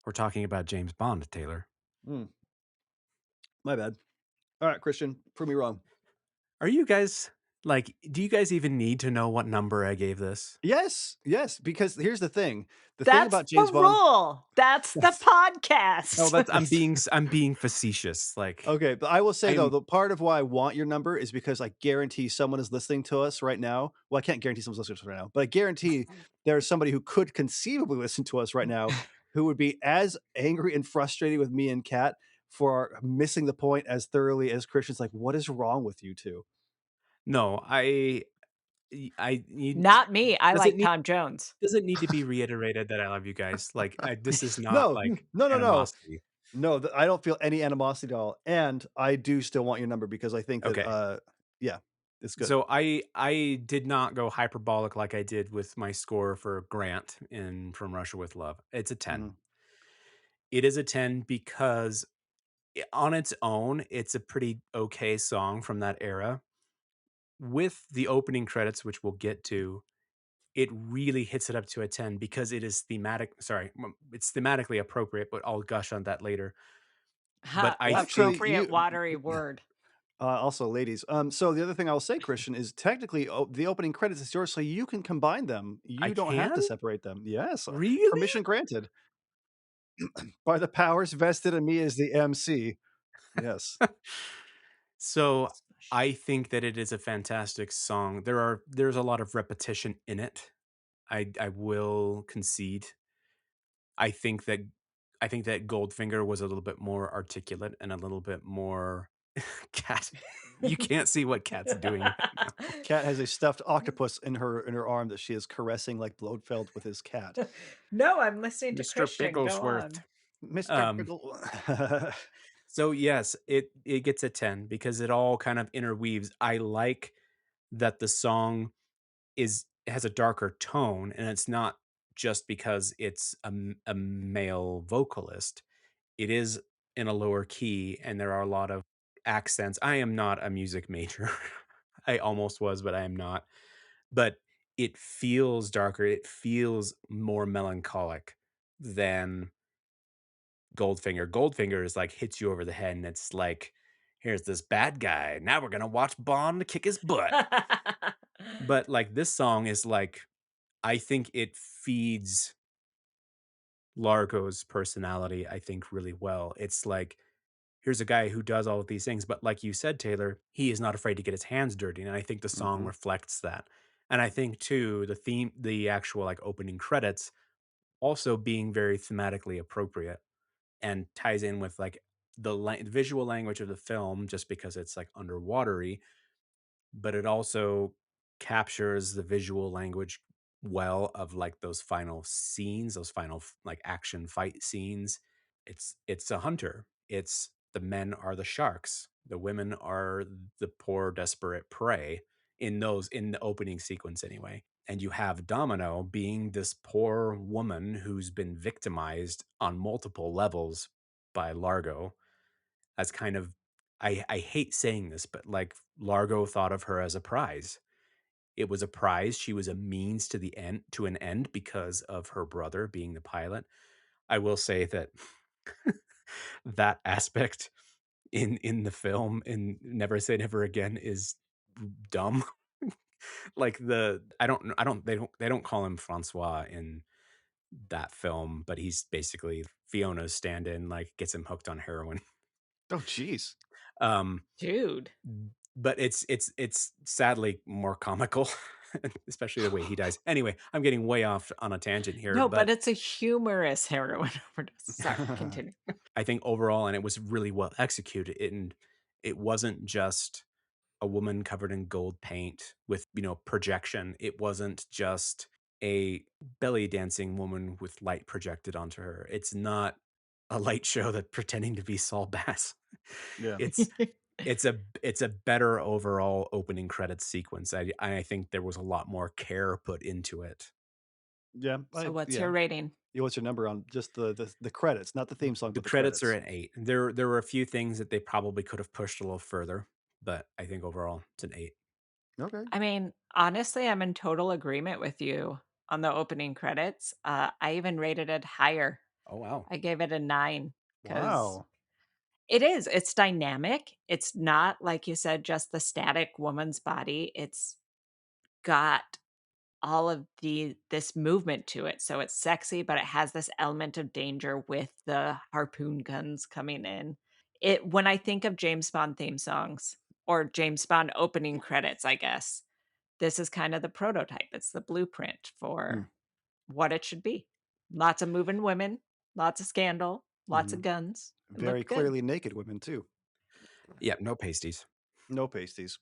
We're talking about James Bond, Taylor. Hmm, my bad. All right, Christian, prove me wrong. Are you guys like, do you guys even need to know what number I gave this? Yes, yes, because here's the thing. The thing That's about James the Bond. rule. That's the Yes. No, podcast. that's I'm being facetious. Like Okay, but I will say though, I'm the part of why I want your number is because I guarantee someone is listening to us right now. Well, I can't guarantee someone's listening to us right now, but I guarantee there's somebody who could conceivably listen to us right now who would be as angry and frustrated with me and Kat for missing the point as thoroughly as Christian's like, what is wrong with you two? no, I need Not me. I does it like need Tom Jones. does it need to be reiterated that I love you guys? Like this is not No, like no, no, no. animosity. No, I don't feel any animosity at all. And I do still want your number because I think that, Okay. yeah, it's good. So I did not go hyperbolic like I did with my score for Grant in From Russia with Love. It's a 10. Mhm, It is a 10 because on its own, it's a pretty okay song from that era. With the opening credits, which we'll get to, it really hits it up to a 10 because it is it's thematically appropriate, but I'll gush on that later. But Ha, I Well, actually, think appropriate watery word. also ladies. So the other thing I will say, Christian, is technically the opening credits is yours, so you can combine them. I You don't have to can? separate them. Yes, Really? permission granted by the powers vested in me as the MC. Yes. So I think that it is a fantastic song. There's a lot of repetition in it. I will concede. I think that I think that Goldfinger was a little bit more articulate and a little bit more cat. You can't see what Cat's doing right now. Cat has a stuffed octopus in her arm that she is caressing like Blofeld with his cat. No, I'm listening to Mr. Christian. Go Bigglesworth. on. Mr. Um, Pickle. so yes, it gets a 10 because it all kind of interweaves. I like that the song has a darker tone, and it's not just because it's a male vocalist. It is in a lower key, and there are a lot of accents. I am not a music major. I almost was, but I am not. But it feels darker. It feels more melancholic than Goldfinger. Goldfinger is like hits you over the head, and it's like, here's this bad guy. Now we're gonna watch Bond kick his butt. But like this song is like, I think it feeds Largo's personality, I think, really well. It's like, here's a guy who does all of these things, but like you said, Taylor, he is not afraid to get his hands dirty. And I think the song Mhm. reflects that. And I think too, the actual like opening credits also being very thematically appropriate and ties in with like visual language of the film just because it's like underwatery, but it also captures the visual language well of like those final scenes, those final like action fight scenes. It's a hunter. It's the men are the sharks. The women are the poor desperate prey in the opening sequence anyway. And you have Domino being this poor woman who's been victimized on multiple levels by Largo as kind of I hate saying this, but like Largo thought of her as a prize. It was a prize. She was a means to the end to an end because of her brother being the pilot. I will say that that aspect in the film in Never Say Never Again is dumb. Like, they don't call him Francois in that film, but he's basically Fiona's stand-in, like, gets him hooked on heroin. Oh, jeez. Um, Dude. but it's sadly more comical, especially the way he dies. Anyway, I'm getting way off on a tangent here, No, but but it's a humorous heroin overdose. Sorry, continue. I think overall and it was really well executed, and it wasn't just a woman covered in gold paint with, projection. It wasn't just a belly dancing woman with light projected onto her. It's not a light show that pretending to be Saul Bass. Yeah. It's it's a better overall opening credits sequence. I think there was a lot more care put into it. Yeah, So what's yeah. your rating? Yeah, what's your number on just the credits, not the theme song, The but the credits are credits? at 8. There were a few things that they probably could have pushed a little further, but I think overall it's an 8. Okay. I mean, honestly, I'm in total agreement with you on the opening credits. I even rated it higher. Oh, wow. I gave it a 9 because Wow. it's dynamic. It's not, like you said, just the static woman's body. It's got all of this movement to it. So it's sexy, but it has this element of danger with the harpoon guns coming in. It when I think of James Bond theme songs or James Bond opening credits, I guess, this is kind of the prototype. It's the blueprint Mm, for what it should be. Lots of moving women, lots of scandal, lots of mhm. guns. It Very looked good. clearly naked women too. Yeah, no pasties. No pasties.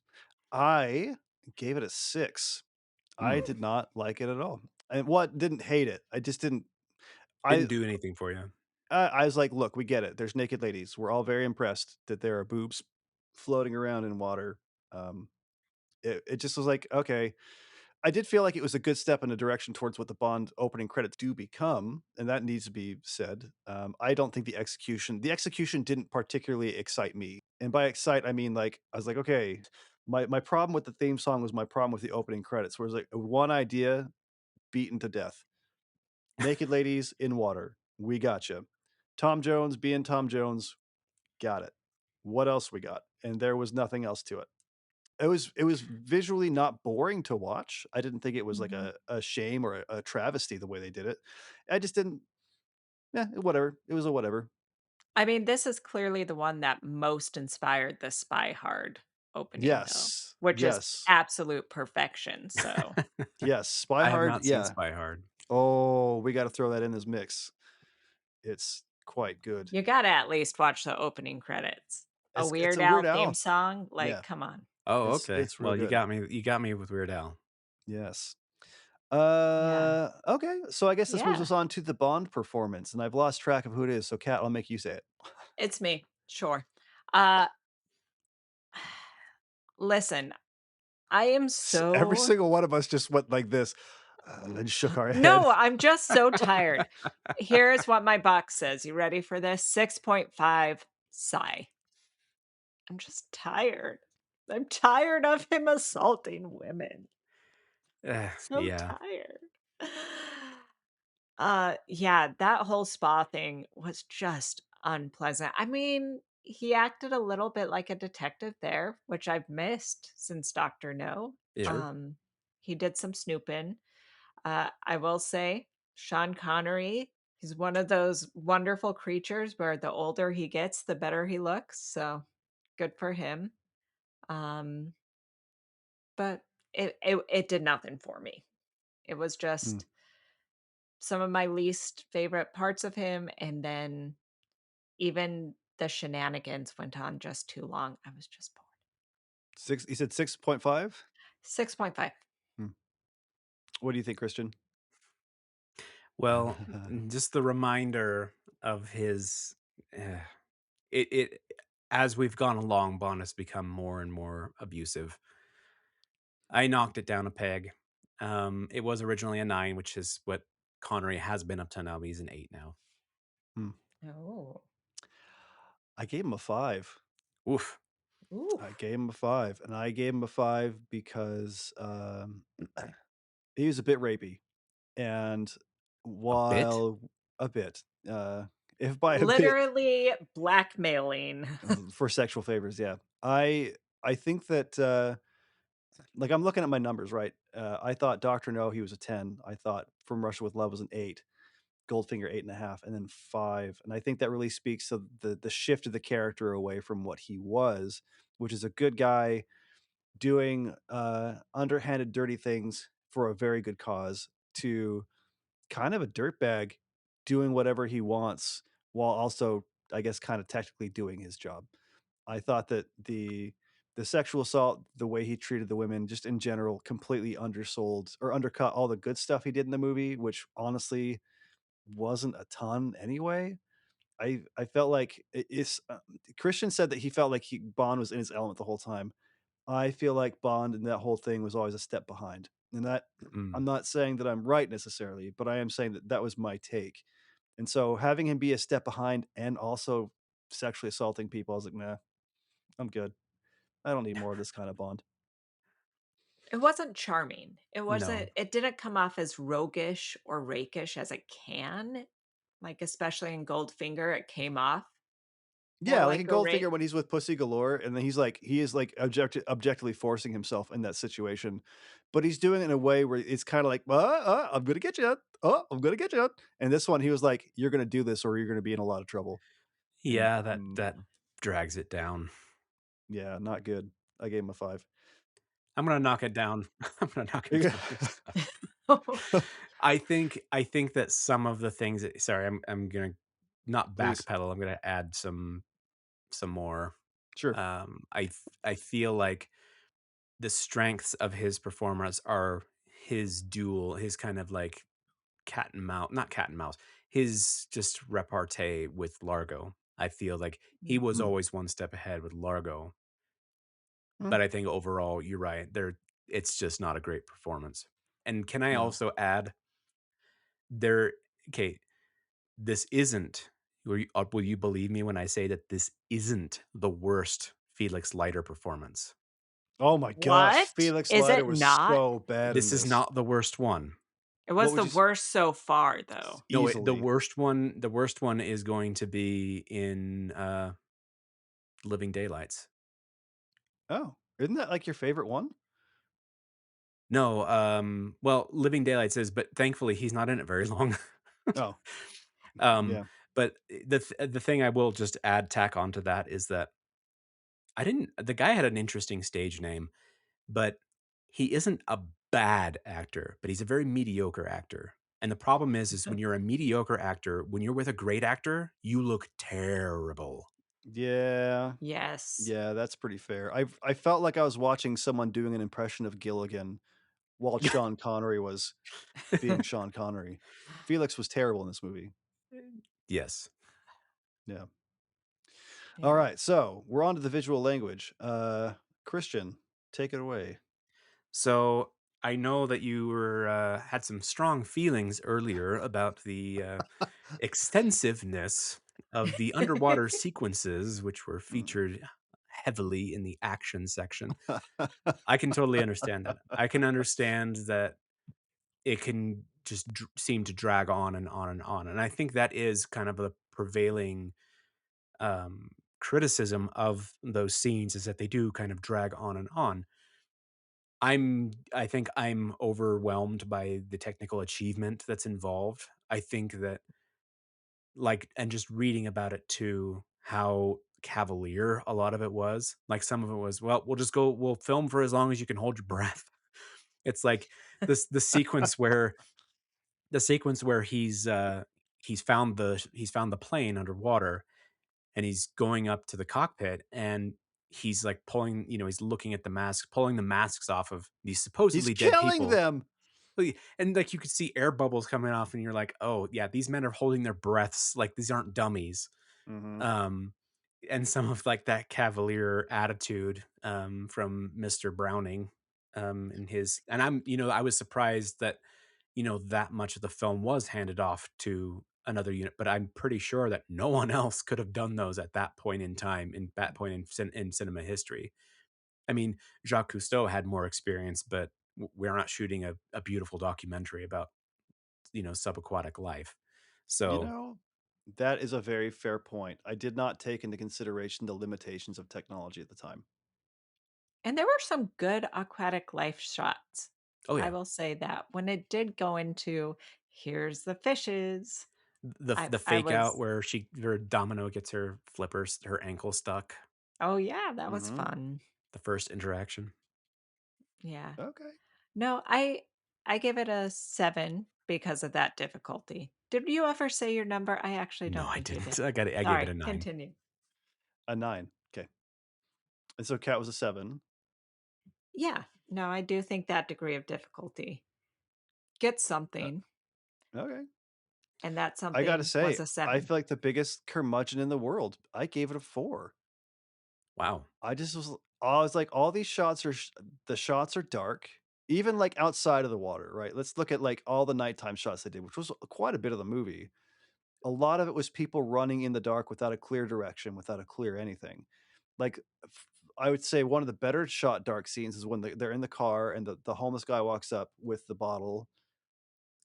I gave it a 6. I Mm. did not like it at all. And what didn't hate it. I just didn't I Didn't do anything for you. I was like, "Look, we get it. There's naked ladies. We're all very impressed that there are boobs floating around in water." Um, it just was like, "Okay." I did feel like it was a good step in a direction towards what the Bond opening credits do become, and that needs to be said. I don't think the execution didn't particularly excite me, and by excite, I mean, like, I was like, "Okay." My problem with the theme song was my problem with the opening credits, where it's like one idea beaten to death. Naked ladies in water. We gotcha. Tom Jones being Tom Jones. Got it. What else we got? And there was nothing else to it. It was visually not boring to watch. I didn't think it was like Mhm. a shame or a travesty the way they did it. I just didn't yeah, whatever. It was a whatever. I mean, this is clearly the one that most inspired the Spy Hard opening, though, Yes. which is Yes. absolute perfection. So Yes. Spy I have Hard, not seen yeah. Spy Hard. Oh, we gotta throw that in this mix. It's quite good. you gotta at least watch the opening credits. A It's Weird a Weird Al theme Al. song, like, Yeah. come on. Oh, okay. It's real Well, you good. got me you got me with Weird Al. Yes. Yeah. Okay, so I guess this moves Yeah. us on to the Bond performance, and I've lost track of who it is, so Kat, I'll make you say it. It's me. Sure. Uh, listen, I am Every so single one of us just went like this, and then shook our head. no, I'm just so tired. Here's what my box says. You ready for this? 6.5 sigh. I'm just tired. I'm tired of him assaulting women. So Yeah. tired. Yeah, that whole spa thing was just unpleasant. I mean, he acted a little bit like a detective there, which I've missed since Doctor No. Yeah. Sure. He did some snooping. I will say, Sean Connery, he's one of those wonderful creatures where the older he gets, the better he looks. So good for him. Um, but it did nothing for me. It was Hmm. just some of my least favorite parts of him, and then even the shenanigans went on just too long. I was just bored. You said 6.5? 6.5. Hmm. What do you think, Christian? Well, just the reminder of his eh, it as we've gone along, Bond has become more and more abusive. I knocked it down a peg. It was originally a 9, which is what Connery has been up to now. He's an 8 now. Hmm. Oh. I gave him a 5. Oof, Ooh. I gave him a 5, and I gave him a 5 because, he was a bit rapey, and a bit? while a bit. If by a bit Literally blackmailing. for sexual favors, yeah. I think that like I'm looking at my numbers, right? I thought Doctor No he was a 10. I thought From Russia with Love was an 8. Goldfinger 8.5, and then 5. And I think that really speaks to the shift of the character away from what he was, which is a good guy doing underhanded, dirty things for a very good cause, to kind of a dirtbag doing whatever he wants while also, I guess, kind of technically doing his job. I thought that the sexual assault, the way he treated the women, just in general, completely undersold or undercut all the good stuff he did in the movie, which honestly wasn't a ton anyway. I felt like it's Christian said that he felt like Bond was in his element the whole time. I feel like Bond and that whole thing was always a step behind. And that Mm. I'm not saying that I'm right necessarily, but I am saying that that was my take. And so having him be a step behind and also sexually assaulting people, I was like, nah, I'm good. I don't need more of this kind of Bond. It wasn't charming. No. It didn't come off as roguish or rakish as it can. Like, especially in Goldfinger, it came off more Yeah, like like in a Goldfinger rake. when he's with Pussy Galore, and then he is like objectively forcing himself in that situation, but he's doing it in a way where it's kind of like, I'm gonna get you, I'm gonna get you. And this one, he was like, you're gonna do this, or you're gonna be in a lot of trouble. And Yeah, that drags it down. yeah, not good. I gave him a 5. I'm gonna knock it down. I'm gonna knock it You down to go- 7. I think that some of the things that sorry, I'm gonna not Please, backpedal, I'm gonna add some more. sure. I feel like the strengths of his performance are his duel, his kind of like cat and mouse, not cat and mouse, his just repartee with Largo. I feel like he was Mm, always one step ahead with Largo, mm, but I think overall, you're right. It's just not a great performance. And can I no. also add there? Okay, this isn't. Will you believe me when I say that this isn't the worst Felix Leiter performance? Oh my gosh, What? Felix Is Leiter it was not? so bad in This is this. not the worst one. It What was would the you s worst so far, though. No, easily? the worst one is going to be in, Living Daylights. Oh, isn't that like your favorite one? No, well, Living Daylights is, but thankfully he's not in it very long. Oh, Um, yeah. but the thing I will just add tack onto that is that I didn't the guy had an interesting stage name, but he isn't a bad actor, but he's a very mediocre actor. And the problem is when you're a mediocre actor, when you're with a great actor, you look terrible. Yeah. Yes. Yeah, that's pretty fair. I felt like I was watching someone doing an impression of Gilligan while Sean Connery was being Sean Connery. Felix was terrible in this movie. Yes. Yeah. All Yeah. right, so we're on to the visual language. Christian, take it away. So I know that you were had some strong feelings earlier about the extensiveness of the underwater sequences, which were featured heavily in the action section. I can totally understand that. I can understand that it can just seem to drag on and on and on. And I think that is kind of a prevailing um, criticism of those scenes is that they do kind of drag on and on. I think I'm overwhelmed by the technical achievement that's involved. I think that like and just reading about it too, how cavalier a lot of it was. Like some of it was, well, we'll film for as long as you can hold your breath. It's like this the sequence where he's found the plane underwater and he's going up to the cockpit and he's like pulling, he's looking at the mask, pulling the masks off of these He's supposedly dead killing people. them. And like you could see air bubbles coming off, and you're like, oh yeah, these men are holding their breaths. Like these aren't dummies. Mhm. Um, and some of like that cavalier attitude from Mr. Browning in his and I was surprised that that much of the film was handed off to another unit, but I'm pretty sure that no one else could have done those at that point in time, in that point in cinema history. I mean, Jacques Cousteau had more experience, but we're not shooting a beautiful documentary about subaquatic life. You So, know, that is a very fair point. I did not take into consideration the limitations of technology at the time. And there were some good aquatic life shots. oh I yeah, will say that. When it did go into, "Here's the fishes," the I fake out was where her Domino gets her flippers, her ankle stuck. oh, yeah, that was Mhm. fun. The first interaction. Yeah. Okay. No, I give it a 7 because of that difficulty. Did you ever say your number? I actually No, don't I think you didn't. did. I gave it Sorry, a 9. continue. A 9. Okay. And so Cat was a 7. Yeah. No, I do think that degree of difficulty gets Uh, something, okay. and that I gotta something was say, a I 7. feel like the biggest curmudgeon in the world. I gave it a 4. Wow. I was like, all these shots are the shots are dark, even like outside of the water, right? Let's look at like all the nighttime shots they did, which was quite a bit of the movie. A lot of it was people running in the dark without a clear direction, without a clear anything. Like, I would say one of the better shot dark scenes is when they're in the car and the homeless guy walks up with the bottle.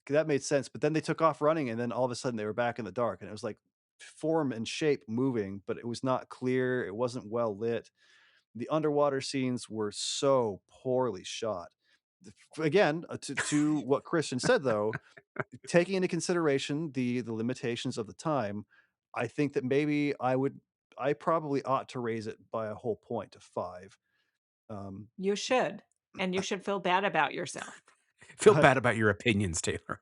That made sense, but then they took off running, and then all of a sudden they were back in the dark, and it was like form and shape moving, but it was not clear. It wasn't well lit. The underwater scenes were so poorly shot. Again, to what Christian said though, taking into consideration the limitations of the time, I think that maybe I probably ought to raise it by a whole point to 5. Um, You should, and you should feel bad about yourself. Feel bad about your opinions, Taylor.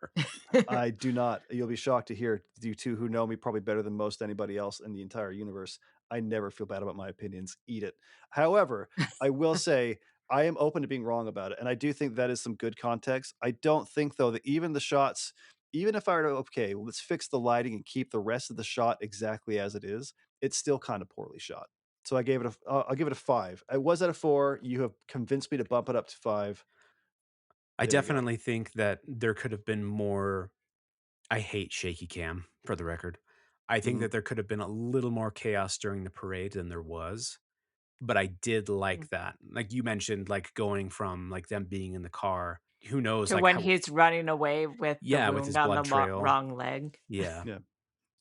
I do not. You'll be shocked to hear, you two who know me probably better than most anybody else in the entire universe. I never feel bad about my opinions. Eat it. However, I will say I am open to being wrong about it. And I do think that is some good context. I don't think, though, that even the shots, even if I were to, okay, let's fix the lighting and keep the rest of the shot exactly as it is, it's still kind of poorly shot. So I gave it I'll give it a 5. I was at a 4. You have convinced me to bump it up to 5. I There you go. definitely think that there could have been more. I hate shaky cam, for the record. I think Mhm. that there could have been a little more chaos during the parade than there was, but I did like that. Like you mentioned, like going from like them being in the car, who knows To like when how he's running away with the yeah, with his wound on the blood trail. wrong leg. Yeah. Yeah.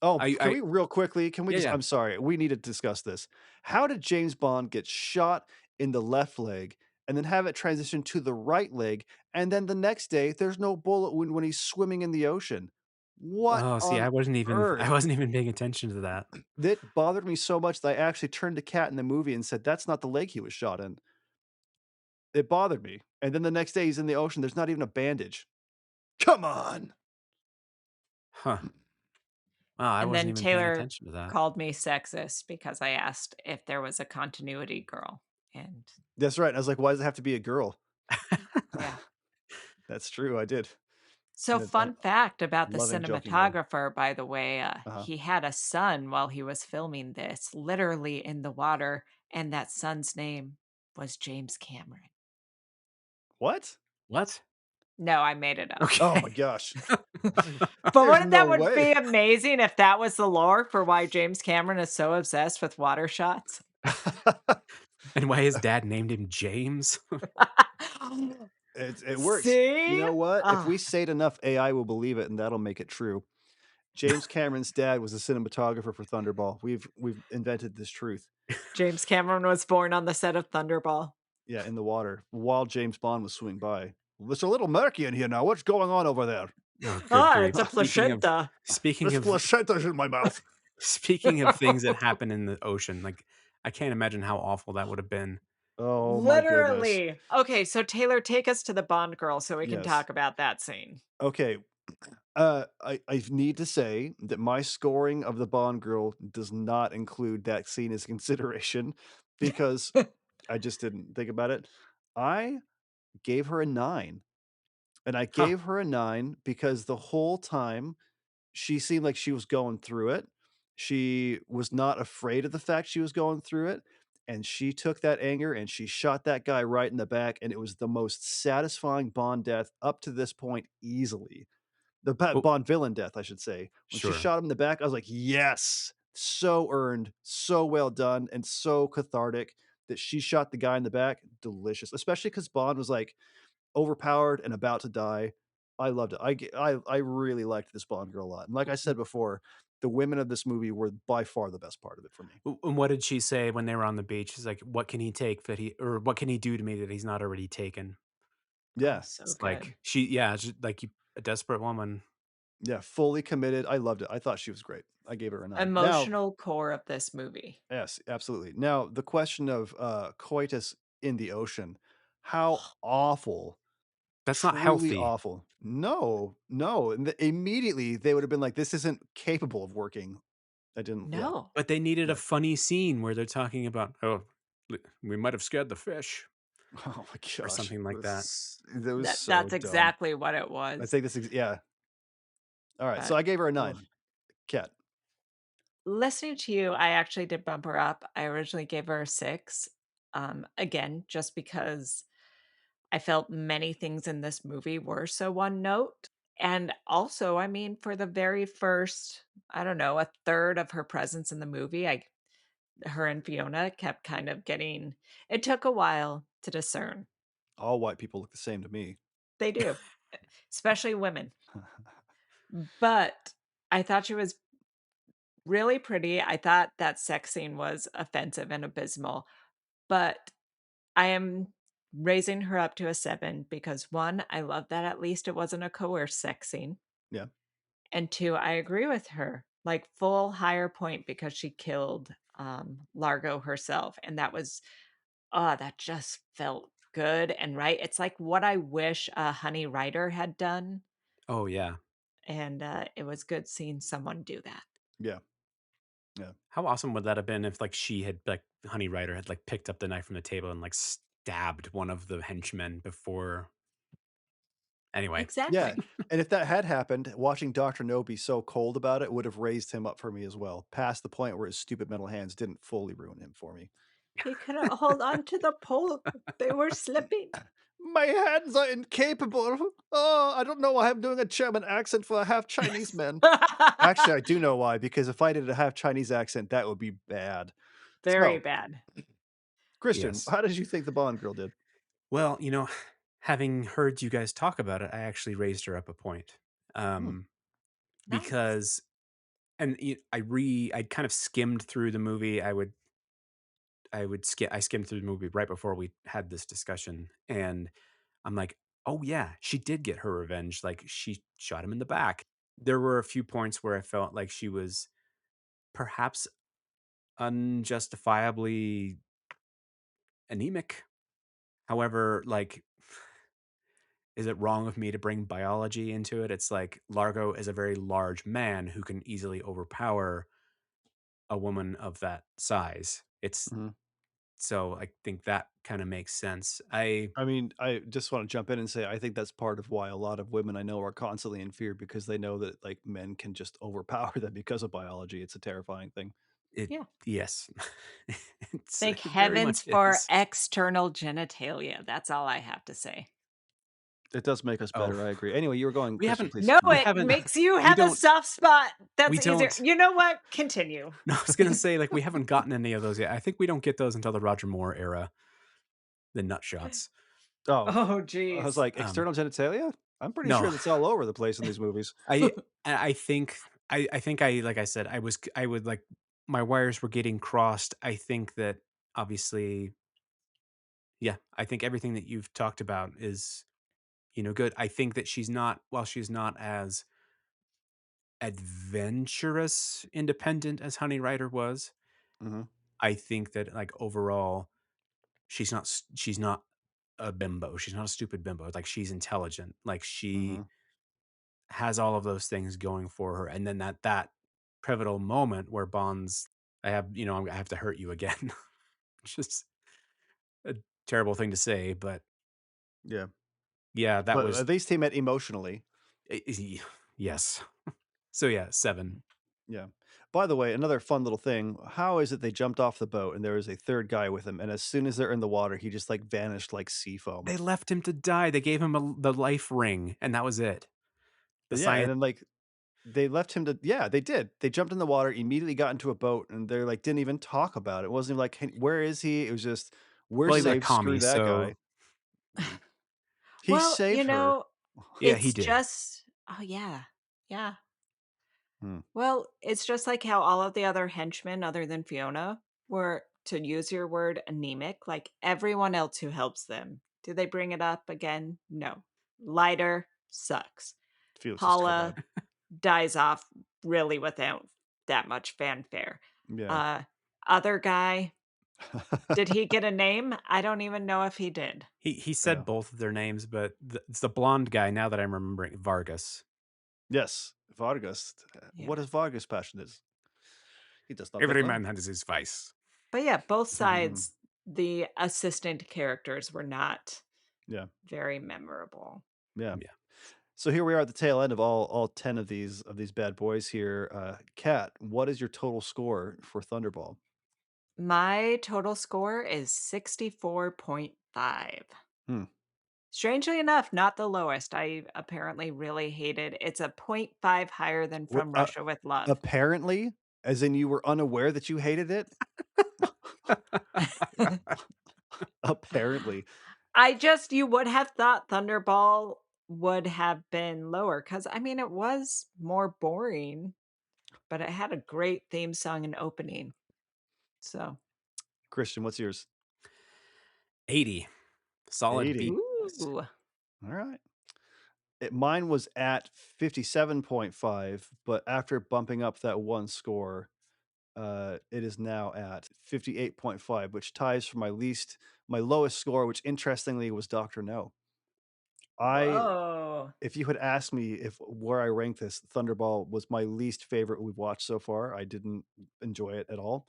Oh, can I we real quickly, can we yeah, just yeah. I'm sorry, we need to discuss this. How did James Bond get shot in the left leg and then have it transition to the right leg, and then the next day there's no bullet wound when he's swimming in the ocean? What Oh, see, on I earth? wasn't even paying attention to that. That bothered me so much that I actually turned to Cat in the movie and said, "That's not the leg he was shot in." It bothered me. And then the next day he's in the ocean, there's not even a bandage. Come on. Huh. Wow, I And wasn't then even paying Taylor attention to that. called me sexist because I asked if there was a continuity girl, and That's right. I was like, "Why does it have to be a girl?" yeah. That's true, I did. So, And I fun fact about the loving jokingly. cinematographer, by the way, Uh-huh. he had a son while he was filming this, literally in the water, and that son's name was James Cameron. What? What? No, I made it up. Oh Okay. my gosh. But There's wouldn't that no would way. be amazing if that was the lore for why James Cameron is so obsessed with water shots? And why his dad named him James? It works. You See? know what? If Ah, we say it enough, AI will believe it, and that'll make it true. James Cameron's dad was a cinematographer for Thunderball. We've invented this truth. James Cameron was born on the set of Thunderball. Yeah, in the water while James Bond was swimming by. "Well, it's a little murky in here now. What's going on over there?" Oh, good Ah, grief. it's a placenta. Speaking "This of placenta's in my mouth." speaking of things that happen in the ocean, like, I can't imagine how awful that would have been. Oh my goodness. Literally. Okay, so Taylor, take us to the Bond girl so we can Yes. talk about that scene. Okay. I need to say that my scoring of the Bond girl does not include that scene as consideration because I just didn't think about it. I gave her a 9, and I Huh. gave her a 9 because the whole time she seemed like she was going through it. She was not afraid of the fact she was going through it, and she took that anger and she shot that guy right in the back, and it was the most satisfying Bond death up to this point easily. The Oh, Bond villain death, I should say. When she sure. shot him in the back, I was like, "Yes! So earned, so well done, and so cathartic that she shot the guy in the back. Delicious." Especially because Bond was, like, overpowered and about to die. I loved it. I really liked this Bond girl a lot, and like I said before, the women of this movie were by far the best part of it for me. And what did she say when they were on the beach? She's like, "What can he take that he or what can he do to me that he's not already taken?" Oh, Yeah, so It's good. like she yeah, she's like you a desperate woman. yeah, fully committed. I loved it. I thought she was great. I gave her a 9. Now Emotional core of this movie. yes, absolutely. Now the question of, coitus in the ocean, how awful, That's not truly healthy. awful. No, no, and immediately they would have been like, "This isn't capable of working." I didn't yeah, No. But they needed a yeah. funny scene where they're talking about, "Oh, we might have scared the fish," Oh my or gosh, something like that. that was so That's dumb. exactly what it I was. think this is yeah. Alright, so But, I gave her a ugh. 9. Cat. Listening to you, I actually did bump her up. I originally gave her a 6. Again, just because I felt many things in this movie were so one note. And also, I mean, for the very first, I don't know, a third of her presence in the movie, her and Fiona kept kind of getting it took a while to discern. All white people look the same to me. They do, especially women. But I thought she was really pretty. I thought that sex scene was offensive and abysmal, but I am raising her up to a 7 because 1, I love that at least it wasn't a coerced sex scene, Yeah, and 2, I agree with her, like, full higher point because she killed, Largo herself, and that was that just felt good and right. It's like what I wish, Honey Rider had done, Oh, yeah. and, it was good seeing someone do that. yeah, yeah. How awesome would that have been if, like, she had like, Honey Rider had, like, picked up the knife from the table and, like, stabbed one of the henchmen before anyway. Yeah, Exactly. and if that had happened, watching Doctor No be so cold about it would have raised him up for me as well, past the point where his stupid metal hands didn't fully ruin him for me. He couldn't hold on to the pole. They were slipping. My hands are incapable. Oh, I don't know why I'm doing a German accent for a half Chinese man. Actually, I do know why, because if I did a half Chinese accent, that would be bad. Very So, bad. Christian, Yes. how did you think the Bond girl did? Well, having heard you guys talk about it, I actually raised her up a point. Hmm, Um, Nice. because and I kind of skimmed through the movie. I skimmed through the movie right before we had this discussion, and I'm like, "Oh yeah, she did get her revenge. Like she shot him in the back." There were a few points where I felt like she was perhaps unjustifiably anemic. However, like, is it wrong of me to bring biology into it? It's like Largo is a very large man who can easily overpower a woman of that size. It's mhm. so I think that kind of makes sense. I I mean, I just want to jump in and say I think that's part of why a lot of women I know are constantly in fear because they know that like men can just overpower them because of biology. It's a terrifying thing. it Yeah. yes, Thank it very heavens much for is. external genitalia. That's all I have to say. It does make us Oh, better. I agree. Anyway, you were going, we Christian, haven't please No, continue. we it haven't makes you we have a don't soft spot. we That's easier. don't You know what? Continue. no, I was gonna say like we haven't gotten any of those yet. I think we don't get those until the Roger Moore era, the nut shots. Oh, Oh, I was geez. like, external genitalia? I'm pretty No, sure that's all over the place in these movies. I I think I think I like I said, I would like my wires were getting crossed. I think that obviously, yeah, I think everything that you've talked about is, good. I think that while she's not as adventurous, independent as Honey Rider was, Mhm, I think that like overall, she's not a bimbo. She's not a stupid bimbo. Like she's intelligent. Like she mhm. has all of those things going for her. And then that pivotal moment where Bond's I have to hurt you again. It's just a terrible thing to say, but Yeah. yeah, that But was at least he met emotionally. yes. So yeah, 7. Yeah. By the way, another fun little thing, how is it they jumped off the boat and there was a 3rd guy with him, and as soon as they're in the water, he just, like, vanished like sea foam? They left him to die. They gave him the life ring, and that was it. The Yeah, and science then, like, they left him to yeah, they did. They jumped in the water, immediately got into a boat, and they're like, didn't even talk about it. It wasn't even like, "Hey, where is he?" It was just, "We're well, he was a safe, screw commie, that so guy." Mhm. He Well, saved her. Yeah, he It's did. just oh, yeah. Yeah. Hmm. Well, it's just like how all of the other henchmen other than Fiona were, to use your word, anemic, like everyone else who helps them. Do they bring it up again? No. Lighter sucks. Felix is so Paula bad. dies off really without that much fanfare. Yeah. Uh, Other guy, did he get a name? I don't even know if he did. He said Yeah. both of their names, but it's the blonde guy, now that I'm remembering, Vargas. Yes, Vargas. Yeah. What is Vargas' passion is? He does not make Every love. man has his vice. But yeah, both sides, the assistant characters were not Yeah, very memorable. yeah. Yeah. So here we are at the tail end of all 10 of these bad boys here. Kat, what is your total score for Thunderball? My total score is 64.5. Hmm. Strangely enough, not the lowest. I apparently really hated it's a point 0.5 higher than What, From Russia with Love. apparently, as in you were unaware that you hated it? Apparently. I just you would have thought Thunderball would have been lower because I mean, it was more boring, but it had a great theme song and opening. So, Christian, what's yours? 80. Solid B 80. plus. ooh, All right. Mine was at 57.5, but after bumping up that one score, it is now at 58.5, which ties for my lowest score, which interestingly was Doctor No. I whoa. If you had asked me if where I rank this, Thunderball was my least favorite we've watched so far. I didn't enjoy it at all.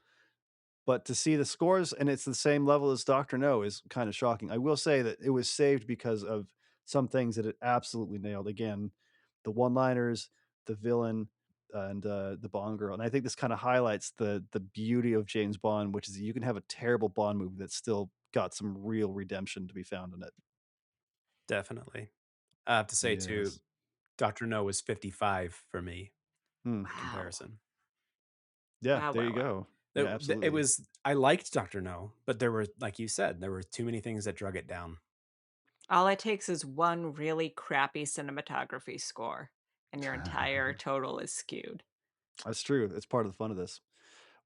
But to see the scores and it's the same level as Doctor No is kind of shocking. I will say that it was saved because of some things that it absolutely nailed. Again, the one-liners, the villain, and the Bond girl. And I think this kind of highlights the beauty of James Bond, which is that you can have a terrible Bond movie that's still got some real redemption to be found in it. Definitely. I have to say too, Yes. Doctor No was 55 for me Hmm. in Wow. comparison. Yeah, Wow, there wow, you wow. go. Yeah, It absolutely. was I liked Doctor No, but there were, like you said, there were too many things that drug it down. All it takes is one really crappy cinematography score, and your entire total is skewed. That's true. It's part of the fun of this. Yeah.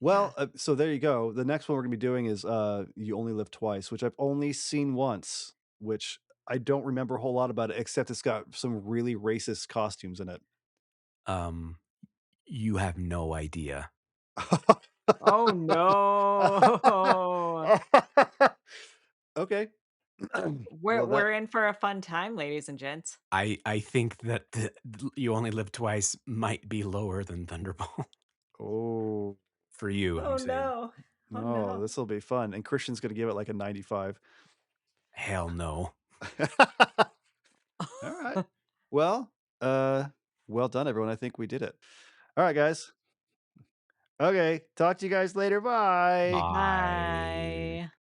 Well, so there you go. The next one we're gonna be doing is You Only Live Twice, which I've only seen once, which I don't remember a whole lot about it, except it's got some really racist costumes in it. Um, you have no idea. Oh, no. Okay. We're Well, that we're in for a fun time, ladies and gents. I think that You Only Live Twice might be lower than Thunderball oh, for you, Oh, I'm saying. no. Oh, no, no. this'll be fun, and Christian's gonna give it, like, a 95. Hell no. Alright. Well, uh, well done, everyone. I think we did it. Alright, guys. Okay, talk to you guys later. Bye. Bye. Bye.